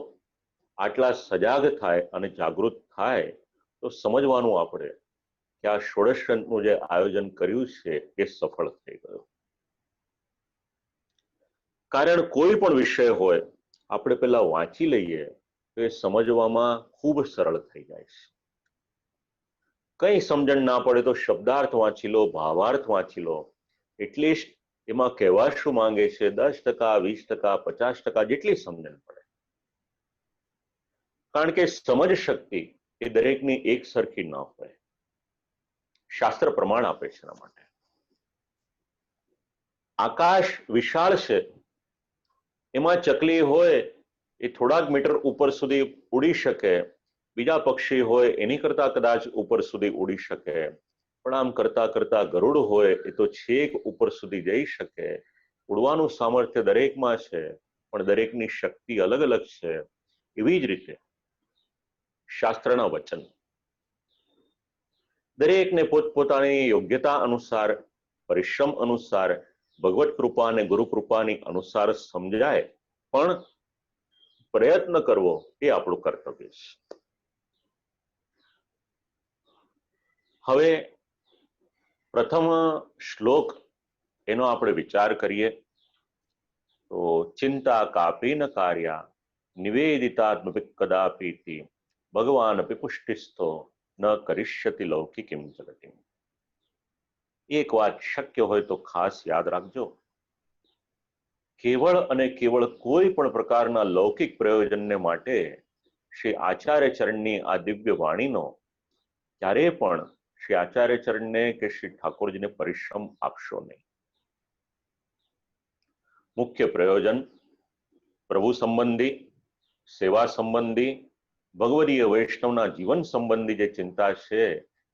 આટલા સજાગ થાય અને જાગૃત થાય તો સમજવાનું આપણે કે આ ષોડશ ગ્રંથનું જે આયોજન કર્યું છે એ સફળ થઈ ગયું. કારણ કોઈ પણ વિષય હોય આપણે પેલા વાંચી લઈએ તો એ સમજવામાં ખૂબ સરળ થઈ જાય છે. કઈ સમજણ ના પડે તો શબ્દાર્થ વાંચી લો, ભાવાર્થ વાંચી લો, એટલીસ્ટ એમાં કહેવા શું માંગે છે 10%, 20%, 50% જેટલી સમજણ પડે. કારણ કે સમજ શક્તિ એ દરેકની એક સરખી ન હોય. શાસ્ત્ર પ્રમાણ આપે છે એના માટે. આકાશ વિશાળ છે એમાં ચકલી હોય એ થોડાક મીટર ઉપર સુધી ઉડી શકે, બીજા પક્ષી હોય એની કરતા કદાચ ઉપર સુધી ઉડી શકે, પણ આમ કરતા કરતા ગરુડ હોય એ તો છેક ઉપર સુધી જઈ શકે. ઉડવાનું સામર્થ્ય દરેકમાં છે, પણ દરેકની શક્તિ અલગ અલગ છે. એવી જ રીતે શાસ્ત્રના વચન દરેકને પોતપોતાની યોગ્યતા અનુસાર, પરિશ્રમ અનુસાર, ભગવત કૃપા અને ગુરુ કૃપાની અનુસાર સમજાય, પણ પ્રયત્ન કરવો એ આપણું કર્તવ્ય છે. હવે પ્રથમ શ્લોક એનો આપણે વિચાર કરીએ તો ચિંતા કાપી ન કાર્યા નિવેદિતાત્મપિ કદાપીતિ ભગવાન અપી પુષ્ટિસ્થો ન કરિષ્યતિ લૌકિકીમ જગતિમ. એક વાત શક્ય હોય તો ખાસ યાદ રાખજો, કેવળ અને કેવળ કોઈ પણ પ્રકારના લૌકિક પ્રયોજનને માટે શ્રી આચાર્ય ચરણની આ દિવ્ય વાણીનો ક્યારે પણ શ્રી આચાર્ય ચરણને કે શ્રી ઠાકોરજીને પરિશ્રમ આપશો નહીં. મુખ્ય પ્રયોજન પ્રભુ સંબંધી, સેવા સંબંધી, ભગવદીય વૈષ્ણવના જીવન સંબંધી જે ચિંતા છે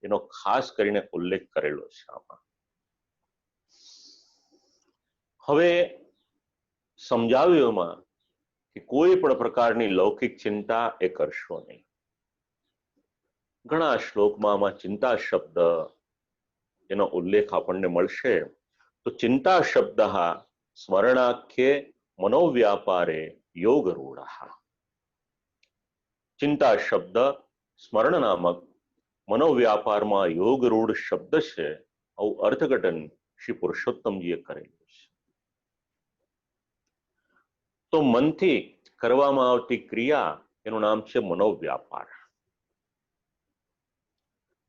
એનો ખાસ કરીને ઉલ્લેખ કરેલો છે આમાં. હવે સમજાવ્યુંમાં કે કોઈ પણ પ્રકારની લૌકિક ચિંતા એ કરશો નહીં. ઘણા શ્લોકમાં આમાં ચિંતા શબ્દ એનો ઉલ્લેખ આપણને મળશે. તો ચિંતા શબ્દ સ્મરણાખ્યે મનોવ્યાપારે યોગ રૂઢ. ચિંતા શબ્દ સ્મરણ નામક મનોવ્યાપારમાં યોગ રૂઢ શબ્દ છે. આવું અર્થઘટન શ્રી પુરુષોત્તમજીએ કરેલું છે. તો મનથી કરવામાં આવતી ક્રિયા એનું નામ છે મનોવ્યાપાર.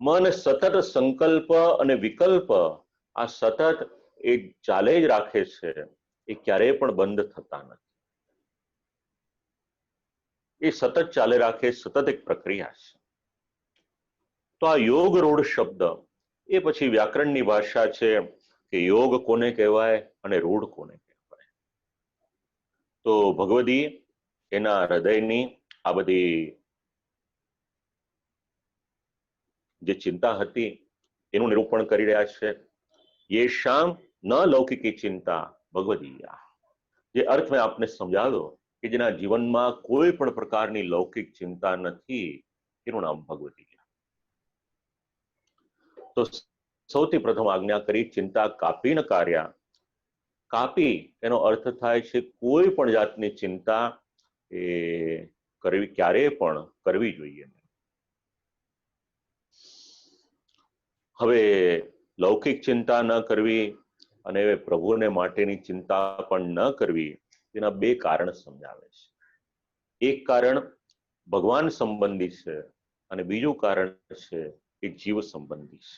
મન સતત સંકલ્પ અને વિકલ્પ આ સતત એ ચાલે જ રાખે છે, એ ક્યારેય પણ બંધ થતા નથી. એ સતત ચાલે રાખે, સતત એક પ્રક્રિયા છે. તો આ યોગ રૂઢ શબ્દ એ પછી વ્યાકરણની ભાષા છે કે યોગ કોને કહેવાય અને રૂઢ કોને કહેવાય. તો ભગવદી એના હૃદયની આ બધી જે ચિંતા હતી એનું નિરૂપણ કરી રહ્યા છે. યેશામ ન લૌકિકી ચિંતા ભગવદીયા. જે અર્થ મેં આપને સમજાવ્યો કે જેના જીવનમાં કોઈ પણ પ્રકારની લૌકિક ચિંતા નથી, એનું નામ ભગવદીયા. તો સૌથી પ્રથમ આજ્ઞા કરી ચિંતા કાપી ન કાર્યા. કાપી એનો અર્થ થાય છે કોઈ પણ જાતની ચિંતા એ કરવી ક્યારેય પણ કરવી જોઈએ. હવે લૌકિક ચિંતા ન કરવી અને પ્રભુને માટેની ચિંતા પણ ન કરવી, તેના બે કારણ સમજાવે છે. એક કારણ ભગવાન સંબંધી છે અને બીજું કારણ છે એ જીવ સંબંધી છે.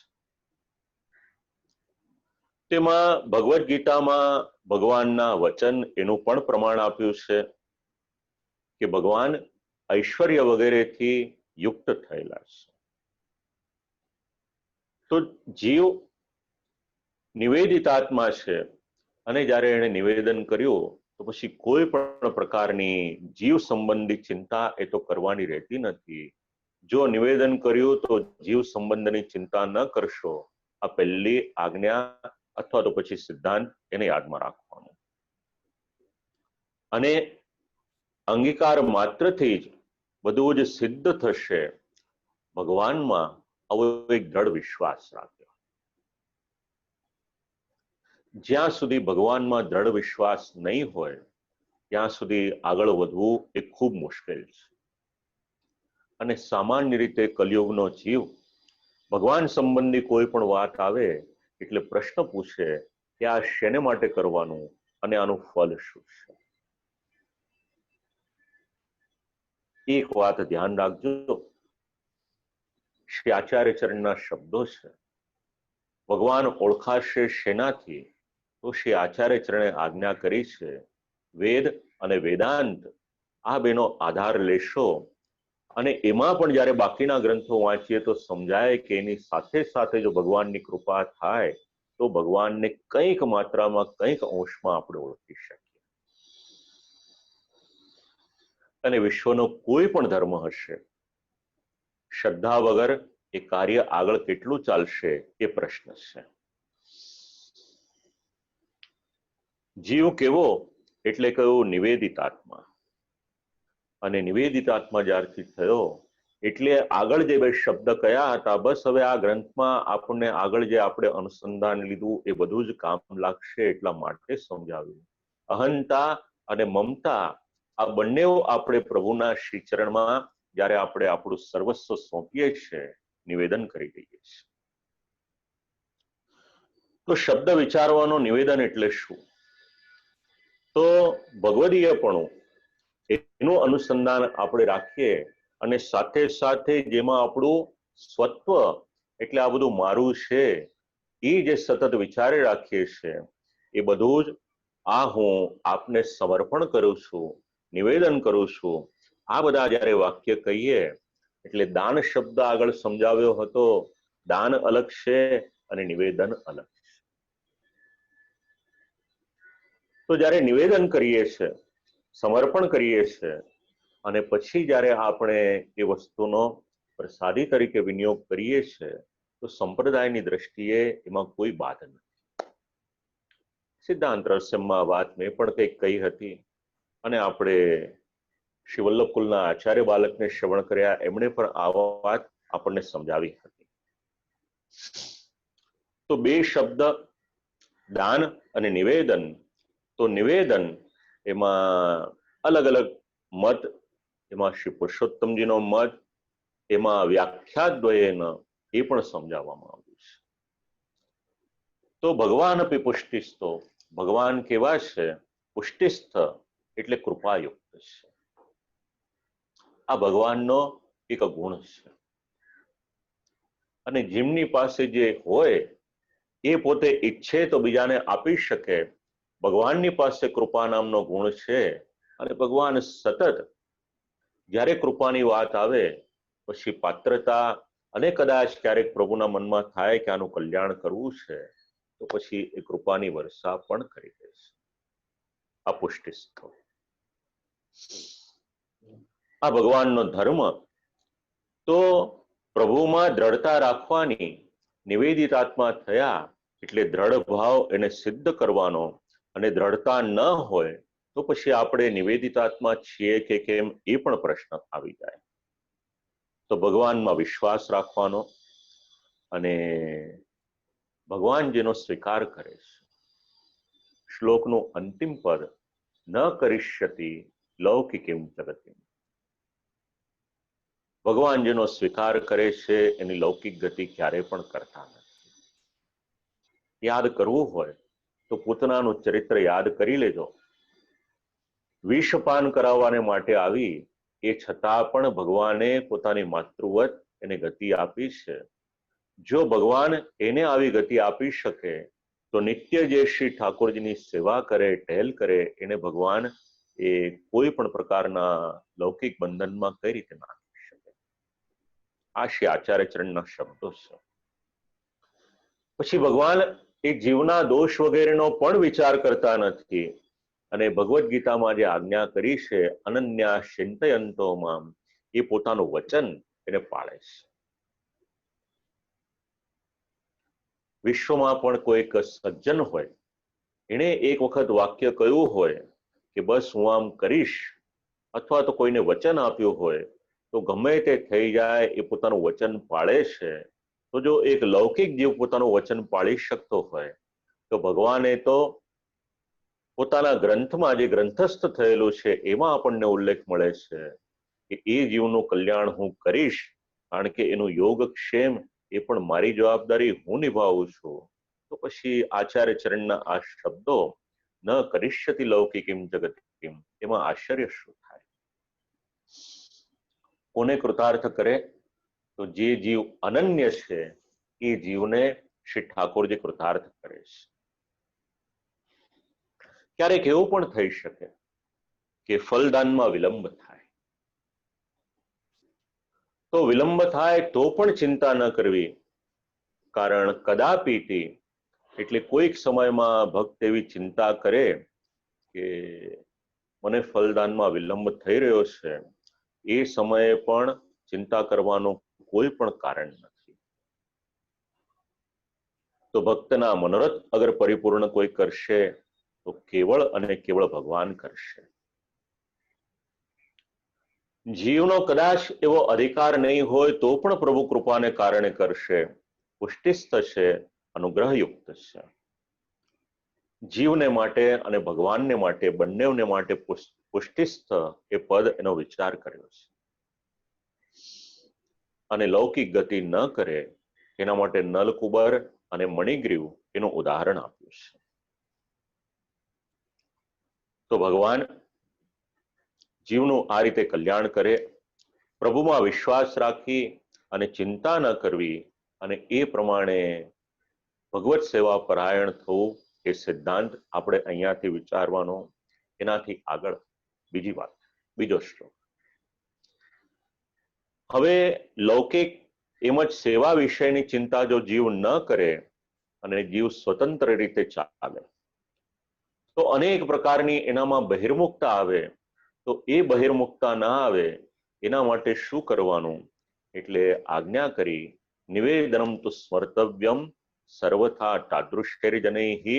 તેમાં ભગવદ્ ગીતામાં ભગવાનના વચન એનું પણ પ્રમાણ આપ્યું છે કે ભગવાન ઐશ્વર્ય વગેરેથી યુક્ત થયેલા છે. તો જીવ નિવેદિતાત્મા છે અને જ્યારે એણે નિવેદન કર્યું તો પછી કોઈ પણ પ્રકારની જીવ સંબંધી ચિંતા એ તો કરવાની રહેતી નથી. જો નિવેદન કર્યું તો જીવ સંબંધની ચિંતા ન કરશો, આ પહેલી આજ્ઞા અથવા તો પછી સિદ્ધાંત એને યાદમાં રાખવાનો. અને અંગીકાર માત્રથી જ બધું જ સિદ્ધ થશે. ભગવાનમાં આવો એક દ્રઢ વિશ્વાસ રાખ્યો. જ્યાં સુધી ભગવાનમાં દ્રઢ વિશ્વાસ નહીં હોય ત્યાં સુધી આગળ વધવું એ ખૂબ મુશ્કેલ છે. અને સામાન્ય રીતે કલિયુગનો જીવ ભગવાન સંબંધી કોઈ પણ વાત આવે એટલે પ્રશ્ન પૂછે કે આ શેને માટે કરવાનું અને આનું ફળ શું છે. એક વાત ધ્યાન રાખજો, શ્રી આચાર્ય ચરણના શબ્દો છે. ભગવાન ઓળખાશે શેનાથી? તો શ્રી આચાર્ય ચરણે આજ્ઞા કરી છે વેદ અને વેદાંત આ બેનો આધાર લેશો. અને એમાં પણ જ્યારે બાકીના ગ્રંથો વાંચીએ તો સમજાય કે એની સાથે સાથે જો ભગવાનની કૃપા થાય તો ભગવાનને કંઈક માત્રામાં કંઈક અંશમાં આપણે ઓળખી શકીએ. અને વિશ્વનો કોઈ પણ ધર્મ હશે, શ્રદ્ધા વગર એ કાર્ય આગળ કેટલું ચાલશે એ પ્રશ્ન છે. જીવ કેવો એટલે કયો નિવેદિત આત્મા, અને નિવેદિત આત્મા જ્યારથી થયો એટલે આગળ જે બે શબ્દ કયા હતા, બસ હવે આ ગ્રંથમાં આપણને આગળ જે આપણે અનુસંધાન લીધું એ બધું જ કામ લાગશે એટલા માટે સમજાવ્યું. અહંતા અને મમતા આ બંને આપણે પ્રભુના શ્રી ચરણમાં જ્યારે આપણે આપણું સર્વસ્વ સોંપીએ છીએ, નિવેદન કરી દઈએ છીએ. તો શબ્દ વિચારવાનો નિવેદન એટલે શું? તો ભગવદીયપણું એનું અનુસંધાન આપણે રાખીએ અને સાથે સાથે જેમાં આપણું સ્વત્વ એટલે આ બધું મારું છે એ જે સતત વિચારે રાખીએ છીએ, એ બધું જ આ હું આપને સમર્પણ કરું છું, નિવેદન કરું છું, આ બધા જ્યારે વાક્ય કહીએ એટલે દાન શબ્દ આગળ સમજાવ્યો હતો. દાન અલગ છે અને નિવેદન અલગ છે. તો જ્યારે નિવેદન કરીએ છીએ, સમર્પણ કરીએ છીએ અને પછી જ્યારે આપણે એ વસ્તુનો પ્રસાદી તરીકે વિનિયોગ કરીએ છીએ, તો સંપ્રદાયની દ્રષ્ટિએ એમાં કોઈ બાધ નથી. સિદ્ધાંત રહસ્યમાં વાત મેં પણ કંઈક કહી હતી અને આપણે શ્રી વલ્લભ કુલના આચાર્ય બાલકને શ્રવણ કર્યા, એમણે પણ આ વાત આપણને સમજાવી હતી. તો બે શબ્દ દાન અને નિવેદન. તો નિવેદન એમાં અલગ અલગ મત, એમાં શ્રી પુરુષોત્તમજીનો મત, એમાં વ્યાખ્યાદ્વયેન એ પણ સમજાવવામાં આવ્યું છે. તો ભગવાન અપી પુષ્ટિસ્તો, ભગવાન કેવા છે? પુષ્ટિસ્થ એટલે કૃપાયુક્ત છે. આ ભગવાનનો એક ગુણ છે. અને જેમની પાસે જે હોય એ પોતે ઈચ્છે તો બીજાને આપી શકે. ભગવાનની પાસે કૃપા નામનો ગુણ છે અને ભગવાન સતત જ્યારે કૃપાની વાત આવે પછી પાત્રતા અને કદાચ ક્યારેક પ્રભુના મનમાં થાય કે આનું કલ્યાણ કરવું છે, તો પછી એ કૃપાની વર્ષા પણ કરી દે છે. આ પુષ્ટિસ્થ, આ ભગવાનનો ધર્મ. તો પ્રભુમાં દ્રઢતા રાખવાની, નિવેદિત આત્મા થયા એટલે દ્રઢ ભાવ એને સિદ્ધ કરવાનો, અને દ્રઢતા ન હોય તો પછી આપણે નિવેદિત આત્મા છીએ કે કેમ એ પણ પ્રશ્ન આવી જાય. તો ભગવાનમાં વિશ્વાસ રાખવાનો અને ભગવાન જેનો સ્વીકાર કરે છે. શ્લોકનું અંતિમ પદ ન કરિષ્યતિ લૌકિકીમ જગતિમ. ભગવાન જેનો સ્વીકાર કરે છે એની લૌકિક ગતિ ક્યારે પણ કરતા નથી. યાદ કરવું હોય તો પૂતનાનું ચરિત્ર યાદ કરી લેજો. વિષપાન કરાવવાને માટે આવી, એ છતાં પણ ભગવાને પોતાની માતૃવત એને ગતિ આપી છે. જો ભગવાન એને આવી ગતિ આપી શકે તો નિત્ય જે શ્રી ઠાકોરજીની સેવા કરે, ટહેલ કરે, એને ભગવાન એ કોઈ પણ પ્રકારના લૌકિક બંધનમાં કઈ રીતે નાખી શકે? આ શ્રી આચાર્ય ચરણના શબ્દો છે. પછી ભગવાન એ જીવના દોષ વગેરેનો પણ વિચાર કરતા નથી અને ભગવદ્ ગીતામાં જે આજ્ઞા કરી છે અનન્યા ચિંતયંતો મામ, એ પોતાનું વચન એને પાળે છે. વિશ્વમાં પણ કોઈક સજ્જન હોય, એને એક વખત વાક્ય કહ્યું હોય કે બસ હું આમ કરીશ, અથવા તો કોઈને વચન આપ્યું હોય તો ગમે તે થઈ જાય એ પોતાનું વચન પાળે છે. તો જો એક લૌકિક જીવ પોતાનું વચન પાળી શકતો હોય તો ભગવાને તો પોતાના ગ્રંથમાં જે ગ્રંથસ્થ થયેલું છે એમાં આપણને ઉલ્લેખ મળે છે કે એ જીવનું કલ્યાણ હું કરીશ, કારણ કે એનું યોગક્ષેમ એ પણ મારી જવાબદારી હું નિભાવું છું. તો પછી આચાર્ય ચરણના આ શબ્દો ન કરિષ્યતિ લૌકિકીમ જગતિમ, એમાં આશ્ચર્ય શું થાય? કોને કૃતાર્થ કરે? તો જે જીવ અનન્ય છે એ જીવને શ્રી ઠાકોરજી કૃતાર્થ કરે છે. ક્યારેક એવું પણ થઈ શકે કે ફલદાનમાં વિલંબ થાય. તો વિલંબ થાય તો પણ ચિંતા ન કરવી, કારણ કદાપિથી એટલે કોઈક સમયમાં ભક્ત એવી ચિંતા કરે કે મને ફલદાનમાં વિલંબ થઈ રહ્યો છે, એ સમયે પણ ચિંતા કરવાનું કોઈ પણ કારણ નથી. તો ભક્તના મનોરથ અગર પરિપૂર્ણ કોઈ કરશે તો કેવળ અને કેવળ ભગવાન કરશે. જીવનો કદાચ એવો અધિકાર નહીં હોય તો પણ પ્રભુ કૃપાને કારણે કરશે. પુષ્ટિસ્થ છે, અનુગ્રહયુક્ત છે. જીવને માટે અને ભગવાનને માટે, બંનેને માટે પુષ્ટિસ્થ એ પદ એનો વિચાર કર્યો છે. અને લૌકિક ગતિ ન કરે એના માટે નલકુબર અને મણિગ્રીવ એનું ઉદાહરણ આપ્યું છે. તો ભગવાન જીવનું આ રીતે કલ્યાણ કરે, પ્રભુમાં વિશ્વાસ રાખી અને ચિંતા ન કરવી અને એ પ્રમાણે ભગવત સેવા પરાયણ થવું, એ સિદ્ધાંત આપણે અહીંયાથી વિચારવાનો. એનાથી આગળ બીજી વાત, બીજો શ્લોક. હવે લૌકિક એમ જ સેવા વિષયની ચિંતા જો જીવ ન કરે અને જીવ સ્વતંત્ર રીતે ચાલે તો અનેક પ્રકારની એનામાં બહિર્મુખતા આવે. તો એ બહિર્મુખતા ના આવે એના માટે શું કરવાનું? એટલે આજ્ઞા કરી, નિવેદનમ તુ સ્મર્તવ્યમ સર્વથા તાદૃશ્યર્જનૈ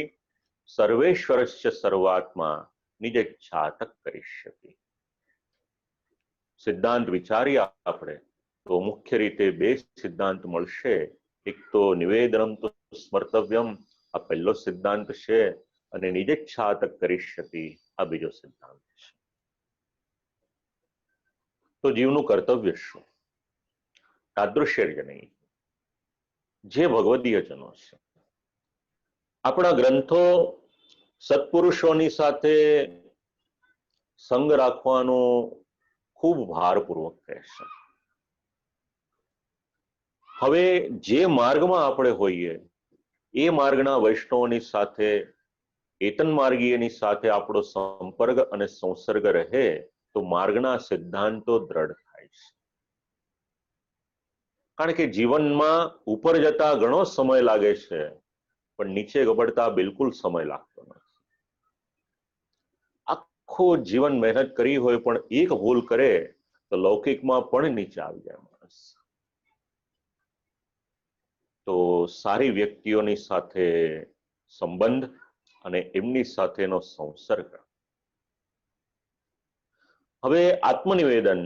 સર્વેશ્વરસ્ય સર્વાત્મા નિજચ્છાતક કરિષ્યતિ. સિદ્ધાંત વિચારીએ આપણે તો મુખ્ય રીતે બે સિદ્ધાંત મળશે. એક તો નિવેદનમ તુ સ્મર્તવ્યમ, આ પહેલો સિદ્ધાંત છે, અને નિજચ્છાતક કરિષ્યતિ આ બીજો સિદ્ધાંત છે. તો જીવનું કર્તવ્ય શું? તાદૃશ્યર્જનૈ, જે ભગવદીય જનો છે. આપણા ગ્રંથો સત્પુરુષોની સાથે સંગ રાખવાનો ખૂબ ભારપૂર્વક કહે છે. હવે જે માર્ગમાં આપણે હોઈએ એ માર્ગના વૈષ્ણવોની સાથે, એતન માર્ગીયની સાથે આપણો સંપર્ક અને સંસર્ગ રહે તો માર્ગના સિદ્ધાંતો દ્રઢ થાય છે. કારણ કે જીવનમાં ઉપર જતા ઘણો સમય લાગે છે, પણ નીચે ગબડતા બિલકુલ સમય લાગતો નથી. આખો જીવન મહેનત કરી હોય પણ એક ભૂલ કરે તો લૌકિકમાં પણ નીચે આવી જાય માણસ. તો સારી વ્યક્તિઓની સાથે સંબંધ અને એમની સાથેનો સંસર્ગ. હવે આત્મનિવેદન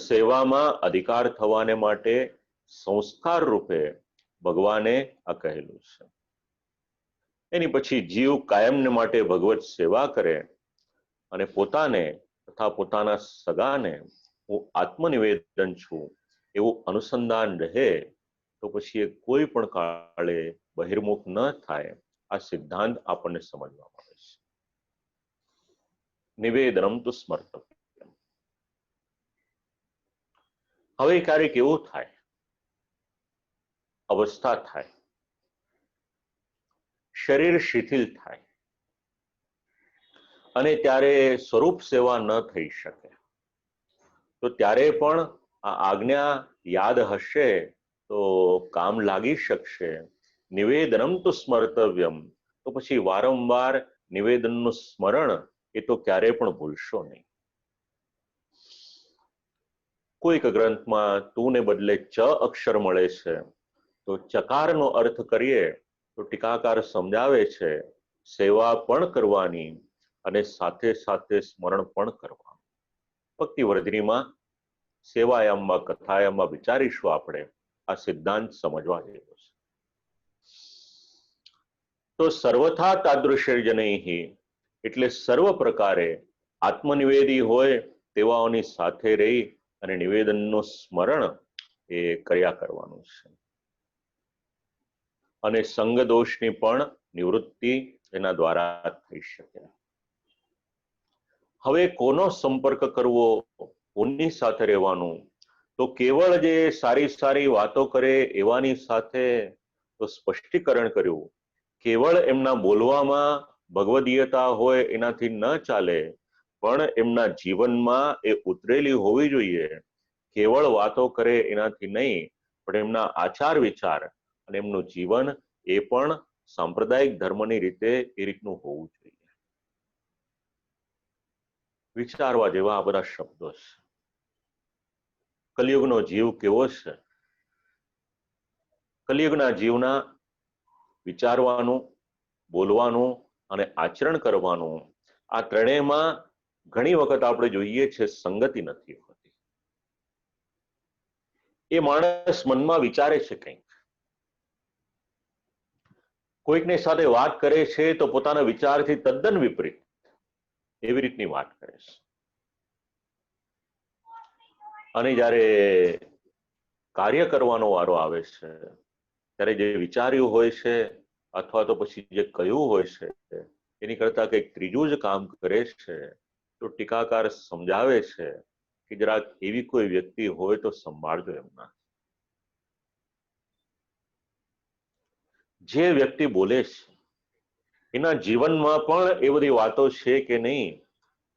સેવામાં અધિકાર થવાને માટે સંસ્કાર રૂપે ભગવાને આ કહેલું છે. એની પછી જીવ કાયમને માટે ભગવત સેવા કરે અને પોતાને તથા પોતાના સગાને હું આત્મનિવેદન છું એવું અનુસંધાન રહે તો પછી એ કોઈ પણ કાળે બહિર્મુખ ન થાય. આ સિદ્ધાંત આપણને સમજવામાં આવે છે. નિવેદનમ તુ સ્મર્તવ્યમ. હવે ક્યારેક એવું થાય, અવસ્થા થાય, શરીર શિથિલ થાય અને ત્યારે સ્વરૂપ સેવા ન થઈ શકે, તો ત્યારે પણ આ આજ્ઞા યાદ હશે તો કામ લાગી શકશે. નિવેદનમ તુ સ્મર્તવ્યમ, તો પછી વારંવાર નિવેદનનું સ્મરણ એ તો ક્યારેય પણ ભૂલશો નહીં. કોઈક ગ્રંથમાં તુને બદલે ચ અક્ષર મળે છે, તો ચકારનો અર્થ કરીએ તો ટીકાકાર સમજાવે છે સેવા પણ કરવાની અને સાથે સાથે સ્મરણ પણ કરવાનું. ભક્તિવર્ધિનીમાં સેવાયામમાં કથાયામમાં વિચારીશું આપણે. આ સિદ્ધાંત સમજવા જેવો છે. તો સર્વથા તાદૃશ્યર્જનૈ એટલે સર્વ પ્રકારે આત્મનિવેદી હોય તેવાઓની સાથે રહી અને નિવેદનનું સ્મરણ એ કર્યા કરવાનું છે. અને સંગ દોષની પણ નિવૃત્તિ એના દ્વારા થઈ શકે. હવે કોનો સંપર્ક કરવો, કોની સાથે રહેવાનું? તો કેવળ જે સારી સારી વાતો કરે એવાની સાથે તો સ્પષ્ટીકરણ કર્યું. કેવળ એમના બોલવામાં ભગવદીયતા હોય એનાથી ન ચાલે, પણ એમના જીવનમાં એ ઉતરેલી હોવી જોઈએ. કેવળ વાતો કરે એનાથી નહીં, પણ એમના આચાર વિચાર અને એમનું જીવન એ પણ સાંપ્રદાયિક ધર્મની રીતે એ રીતનું હોવું જોઈએ. વિચારવા જેવા આ બધા શબ્દો છે. કલિયુગનો જીવ કેવો છે? કલિયુગના જીવના વિચારવાનું, બોલવાનું અને આચરણ કરવાનું, આ ત્રણેયમાં ઘણી વખત આપણે જોઈએ છે સંગતિ નથી હોતી. એ માણસ મનમાં વિચારે છે કંઈક, કોઈકની સાથે વાત કરે છે તો પોતાના વિચારથી તદ્દન વિપરીત એવી રીતની વાત કરે છે. અને જ્યારે કાર્ય કરવાનો વારો આવે છે ત્યારે જે વિચાર્યું હોય છે અથવા તો પછી જે કહ્યું હોય છે એની કરતા કંઈક ત્રીજું જ કામ કરે છે, તો ટીકાકાર સમજાવે છે કે જરાક એવી કોઈ વ્યક્તિ હોય તો સંભાળજો એમના. જે વ્યક્તિ બોલે છે એના જીવનમાં પણ એ બધી વાતો છે કે નહીં,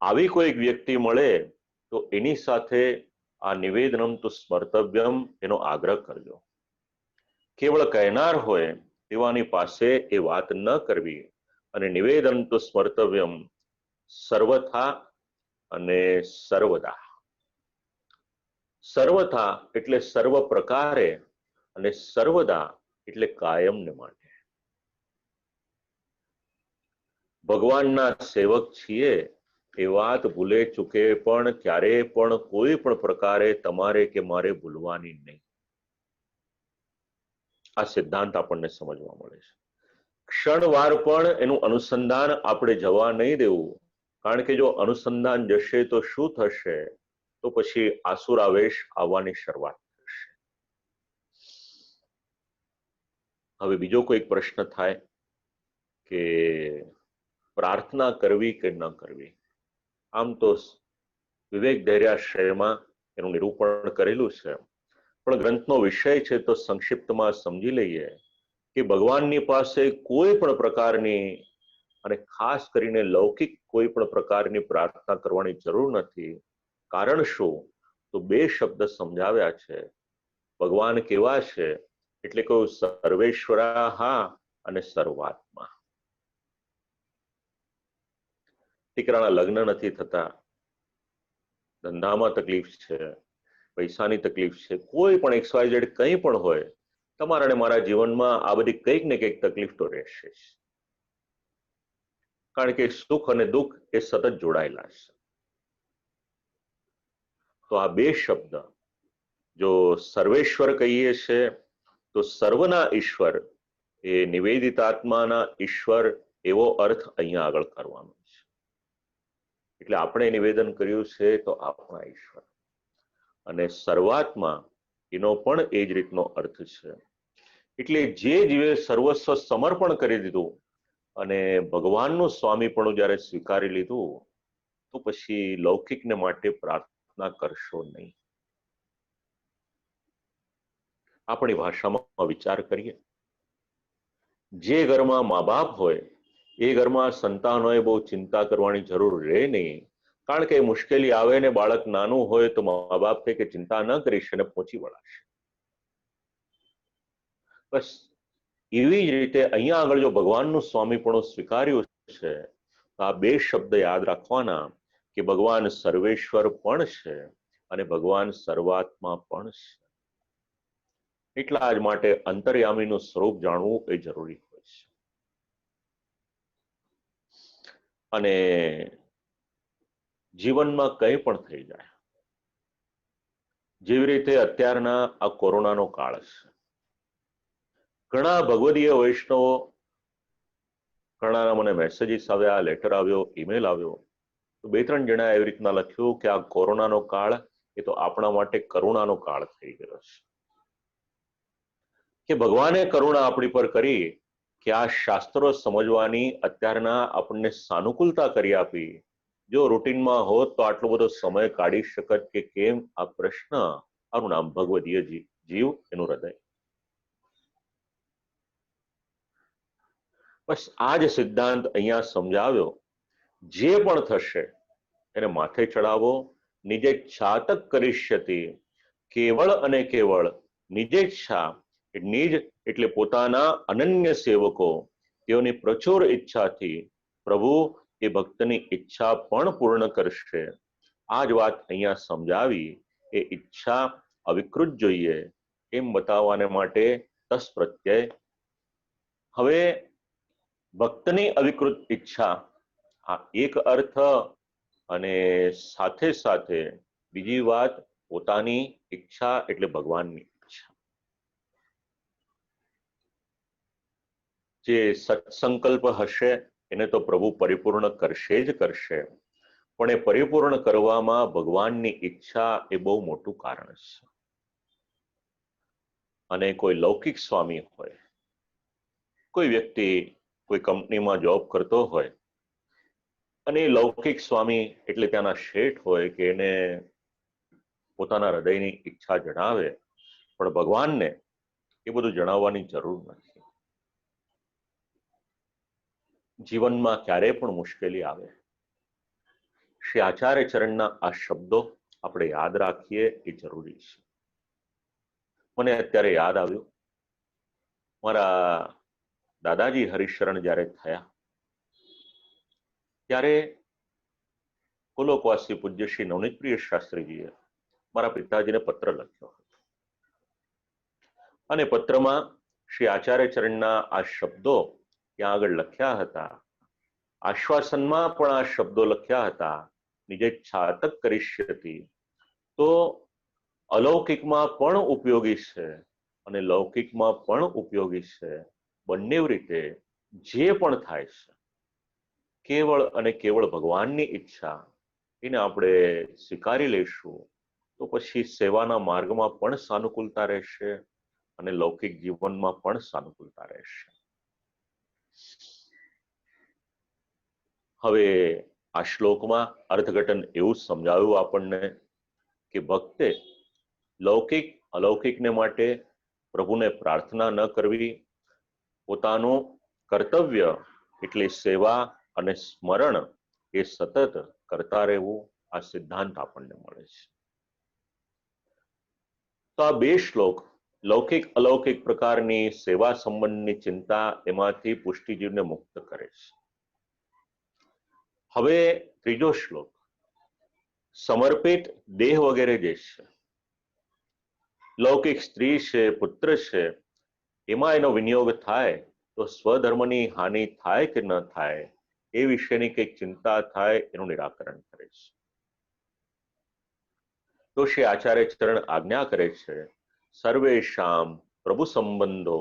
આવી કોઈક વ્યક્તિ મળે તો એની સાથે આ નિવેદનમ તો સ્મર્તવ્યમ એનો આગ્રહ કરજો. કેવળ કહેનાર હોય તેવાની પાસે એ વાત ન કરવી. અને નિવેદન તો સ્મર્તવ્યમ સર્વથા અને સર્વદા. સર્વથા એટલે સર્વ પ્રકારે અને સર્વદા એટલે કાયમને માટે. ભગવાનના સેવક છીએ એ વાત ભૂલે ચૂકે પણ ક્યારેય પણ કોઈ પણ પ્રકારે તમારે કે મારે ભૂલવાની નહીં. આ સિદ્ધાંત આપણને સમજવા મળે છે. ક્ષણવાર પણ એનું અનુસંધાન આપણે જવા નહીં દેવું, કારણ કે જો અનુસંધાન જશે તો શું થશે? તો પછી આસુરાવેશ આવવાની શરૂઆત થશે. હવે બીજો કોઈક પ્રશ્ન થાય કે પ્રાર્થના કરવી કે ન કરવી. આમ તો વિવેક ધૈર્યાશ્રયમાં એનું નિરૂપણ કરેલું છે, પણ ગ્રંથનો વિષય છે તો સંક્ષિપ્તમાં સમજી લઈએ કે ભગવાનની પાસે કોઈ પણ પ્રકારની અને ખાસ કરીને લૌકિક કોઈ પણ પ્રકારની પ્રાર્થના કરવાની જરૂર નથી. કારણ શું? તો બે શબ્દ સમજાવ્યા છે. ભગવાન કેવા છે? એટલે કહ્યું સર્વેશ્વરા અને સર્વાત્મા. દીકરાના લગ્ન નથી થતા, ધંધામાં તકલીફ છે, પૈસાની તકલીફ છે, કોઈ પણ XYZ કંઈ પણ હોય, તમારા અને મારા જીવનમાં આ બધી કંઈક ને કંઈક તકલીફ તો રહેશે જ. કારણ કે સુખ અને દુઃખ એ સતત જોડાયેલા છે. તો આ બે શબ્દ જો સર્વેશ્વર કહીએ છે તો સર્વના ઈશ્વર એ નિવેદિતાત્માના ઈશ્વર એવો અર્થ અહીંયા આગળ કરવાનો છે. એટલે આપણે નિવેદન કર્યું છે તો આપણા ઈશ્વર, અને સર્વાત્મા એનો પણ એ જ રીતનો અર્થ છે. એટલે જે જીવે સર્વસ્વ સમર્પણ કરી દીધું અને ભગવાનનું સ્વામીપણું જ્યારે સ્વીકારી લીધું તો પછી લૌકિકને માટે પ્રાર્થના કરશો નહીં. આપણી ભાષામાં વિચાર કરીએ, જે ઘરમાં મા બાપ હોય એ ઘરમાં સંતાનોએ બહુ ચિંતા કરવાની જરૂર રહે નહીં, કારણ કે મુશ્કેલી આવે ને બાળક નાનું હોય તો મા બાપ કે ચિંતા ન કરીશ અને પહોંચી વળાશે. બસ એવી જ રીતે અહીંયા આગળ જો ભગવાનનું સ્વામીપણું સ્વીકાર્યું છે તો આ બે શબ્દ યાદ રાખવાના કે ભગવાન સર્વેશ્વર પણ છે અને ભગવાન સર્વાત્મા પણ છે. એટલા જ માટે અંતર્યામીનું સ્વરૂપ જાણવું એ જરૂરી હોય છે. અને જીવનમાં કંઈ પણ થઈ જાય, જેવી રીતે અત્યારના આ કોરોનાનો કાળ છે, ઘણા ભગવદીય વૈષ્ણવો, ઘણાના મને મેસેજીસ આવ્યા, લેટર આવ્યો, ઈમેલ આવ્યો, તો બે ત્રણ જણા એવી રીતના લખ્યું કે આ કોરોનાનો કાળ એ તો આપણા માટે કરુણાનો કાળ થઈ ગયો છે, કે ભગવાને કરુણા આપણી પર કરી કે આ શાસ્ત્રો સમજવાની અત્યારના આપણને સાનુકૂળતા કરી આપી. જો રૂટીનમાં હોત તો આટલો બધો સમય કાઢી શકત કે કેમ? આ પ્રશ્ન, આનું નામ ભગવદીય જીવ, એનું હૃદય. બસ આ જ સિદ્ધાંત અહીંયા સમજાવ્યો. જે પણ થશે એને માથે ચડાવો. નિજેચ્છાતક કરિષ્યતિ, કેવળ અને કેવળ નિજેચ્છા, નિજ એટલે પોતાના અનન્ય સેવકો, તેઓની પ્રચુર ઈચ્છાથી પ્રભુ એ ભક્તની ઈચ્છા પણ પૂર્ણ કરશે. આ જ વાત અહીંયા સમજાવી. એ ઈચ્છા અવિકૃત જોઈએ એમ બતાવવાને માટે તસ પ્રત્યય. હવે ભક્તની અવિકૃત ઈચ્છા આ એક અર્થ, અને સાથે સાથે બીજી વાત પોતાની ઈચ્છા એટલે ભગવાનની ઈચ્છા. જે સત્સંકલ્પ હશે એને તો પ્રભુ પરિપૂર્ણ કરશે જ કરશે, પણ એ પરિપૂર્ણ કરવામાં ભગવાનની ઈચ્છા એ બહુ મોટું કારણ છે. અને કોઈ લૌકિક સ્વામી હોય, કોઈ વ્યક્તિ કોઈ કંપનીમાં જોબ કરતો હોય, અને એ લૌકિક સ્વામી એટલે ત્યાંના શેઠ હોય કે એને પોતાના હૃદયની ઈચ્છા જણાવે, પણ ભગવાનને એ બધું જણાવવાની જરૂર નથી. જીવનમાં ક્યારેય પણ મુશ્કેલી આવે, શ્રી આચાર્ય ચરણના આ શબ્દો આપણે યાદ રાખીએ એ જરૂરી છે. મને અત્યારે યાદ આવ્યું, મારા દાદાજી હરિશરણ જ્યારે થયા ત્યારે ગોલોકવાસી પૂજ્ય શ્રી નવનીતપ્રિય શાસ્ત્રીજીએ મારા પિતાજીને પત્ર લખ્યો હતો, અને પત્રમાં શ્રી આચાર્ય ચરણના આ શબ્દો ત્યાં આગળ લખ્યા હતા. આશ્વાસનમાં પણ આ શબ્દો લખ્યા હતા, નિજેચ્છાતક કરિષ્યતિ. તો અલૌકિકમાં પણ ઉપયોગી છે અને લૌકિકમાં પણ ઉપયોગી છે. બંને રીતે જે પણ થાય છે કેવળ અને કેવળ ભગવાનની ઈચ્છા, એને આપણે સ્વીકારી લઈશું તો પછી સેવાના માર્ગમાં પણ સાનુકૂળતા રહેશે અને લૌકિક જીવનમાં પણ સાનુકૂળતા રહેશે. હવે આ શ્લોકમાં અર્થઘટન એવું સમજાવ્યું આપણને કે ભક્તે લૌકિક અલૌકિકને માટે પ્રભુને પ્રાર્થના ન કરવી, પોતાનું કર્તવ્ય એટલે સેવા અને સ્મરણ એ સતત કરતા રહેવું. આ સિદ્ધાંત આપણને મળે છે. તો આ બે શ્લોક લૌકિક અલૌકિક પ્રકારની સેવા સંબંધની ચિંતા એમાંથી પુષ્ટિજીવને મુક્ત કરે છે. હવે ત્રીજો શ્લોક સમર્પિત દેહ વગેરે જે છે, લૌકિક સ્ત્રી છે, પુત્ર છે, એમાં એનો વિનિયોગ થાય તો સ્વધર્મની હાનિ થાય કે ન થાય એ વિશેની કંઈક ચિંતા થાય, એનું નિરાકરણ કરે છે. તો શ્રી આચાર્ય ચરણ આજ્ઞા કરે છે, સર્વેષામ પ્રભુ સંબંધો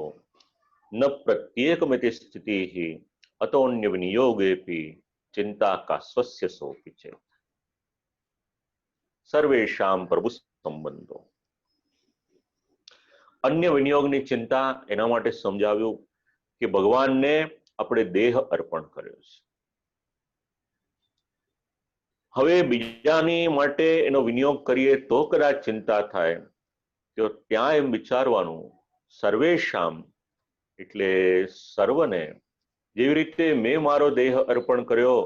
ન પ્રત્યેકમિતિ સ્થિતિ અતોન્ય વિનિયોગેપી ચિંતા કા સ્વસ્ય સોપી છે. સર્વેષામ પ્રભુ સંબંધો, અન્ય વિનિયોગની ચિંતા એના માટે સમજાવ્યું કે ભગવાનને આપણે દેહ અર્પણ કર્યો છે. હવે બીજાની માટે એનો વિનિયોગ કરીએ તો કદાચ ચિંતા થાય, તો ત્યાં એમ વિચારવાનું સર્વેશામ એટલે સર્વને, જેવી રીતે મેં મારો દેહ અર્પણ કર્યો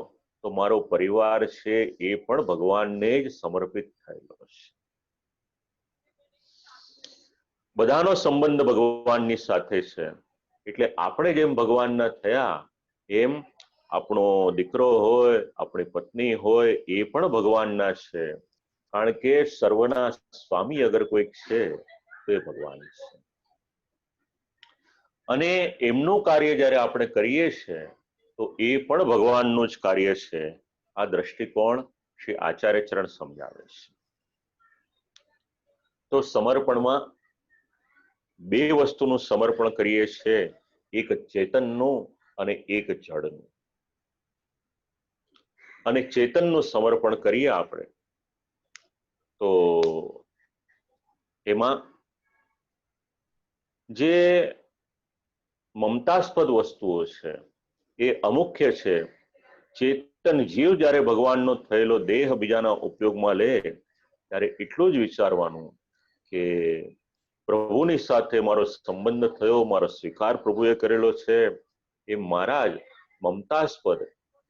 તો મારો પરિવાર છે એ પણ ભગવાનને જ સમર્પિત થયેલો છે. બધાનો સંબંધ ભગવાનની સાથે છે, એટલે આપણે જેમ ભગવાનના થયા એમ આપણો દીકરો હોય, આપણી પત્ની હોય, એ પણ ભગવાનના છે. કારણ કે સર્વના સ્વામી અગર કોઈક છે તો એ ભગવાન છે. અને એમનું કાર્ય જ્યારે આપણે કરીએ છીએ તો એ પણ ભગવાનનું જ કાર્ય છે. આ દ્રષ્ટિકોણ શ્રી આચાર્ય ચરણ સમજાવે છે. તો સમર્પણમાં બે વસ્તુનું સમર્પણ કરીએ છીએ, એક ચેતનનું અને એક જડનું. અને ચેતનનું સમર્પણ કરીએ આપણે તો એમાં જે મમતાસ્પદ વસ્તુઓ છે એ અમુખ્ય છે. ચેતન જીવ જ્યારે ભગવાનનો થયેલો દેહ બીજાના ઉપયોગમાં લે ત્યારે એટલું જ વિચારવાનું કે પ્રભુની સાથે મારો સંબંધ થયો, મારો સ્વીકાર પ્રભુએ કરેલો છે, એ મારા જ મમતાસ્પદ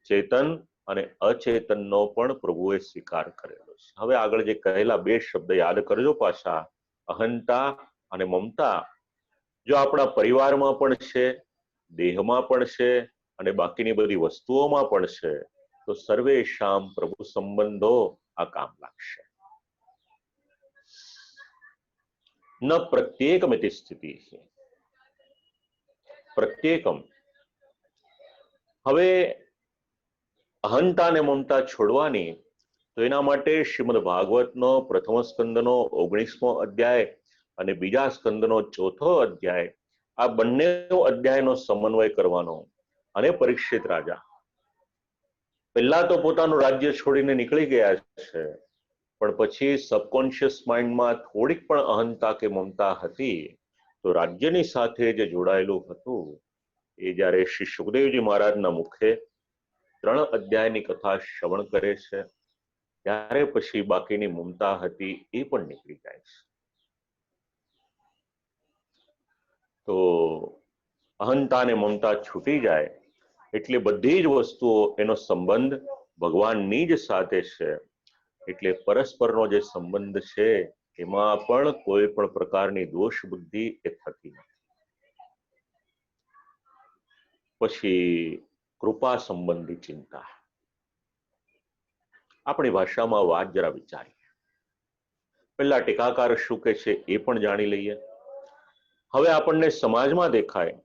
ચેતન અને અચેતનનો પણ પ્રભુએ સ્વીકાર કરેલો છે. હવે આગળ જે કહેલા બે શબ્દ યાદ કરજો પાછા, અહંતા અને મમતા. જો આપણા પરિવારમાં પણ છે, દેહમાં પણ છે અને બાકીની બધી વસ્તુઓમાં પણ છે, તો સર્વેશામ પ્રભુ સંબંધો આ કામ લાગશે. ન પ્રત્યેકમિતિ સ્થિતિ, પ્રત્યેકમ. હવે અહંતા ને મમતા છોડવાની, તો એના માટે શ્રીમદ ભાગવતનો પ્રથમ સ્કંદનો 19મો અધ્યાય અને બીજા સ્કંદનો 4થો અધ્યાય, આ બંને અધ્યાયનો સમન્વય કરવાનો. અને પરીક્ષિત રાજા પહેલા તો પોતાનું રાજ્ય છોડીને નીકળી ગયા છે, પણ પછી સબકોન્શિયસ માઇન્ડમાં થોડીક પણ અહંતા કે મમતા હતી, તો રાજ્યની સાથે જે જોડાયેલું હતું એ જ્યારે શ્રી સુખદેવજી મહારાજના મુખે 3 અધ્યાયની કથા શ્રવણ કરે છે, ત્યારે પછી બાકીની મમતા હતી એ પણ નીકળી જાય છે. તો અહંતા અને મમતા છૂટી જાય એટલે બધી જ વસ્તુઓ એનો સંબંધ ભગવાનની જ સાથે છે. એટલે પરસ્પરનો જે સંબંધ છે એમાં પણ કોઈ પણ પ્રકારની દોષ બુદ્ધિ એ થતી નથી. પછી કૃપા સંબંધી ચિંતા. આપણી ભાષામાં વાત જરા વિચારીએ. પહેલા ટીકાકાર શું કહે છે એ પણ જાણી લઈએ. હવે આપણને સમાજમાં દેખાય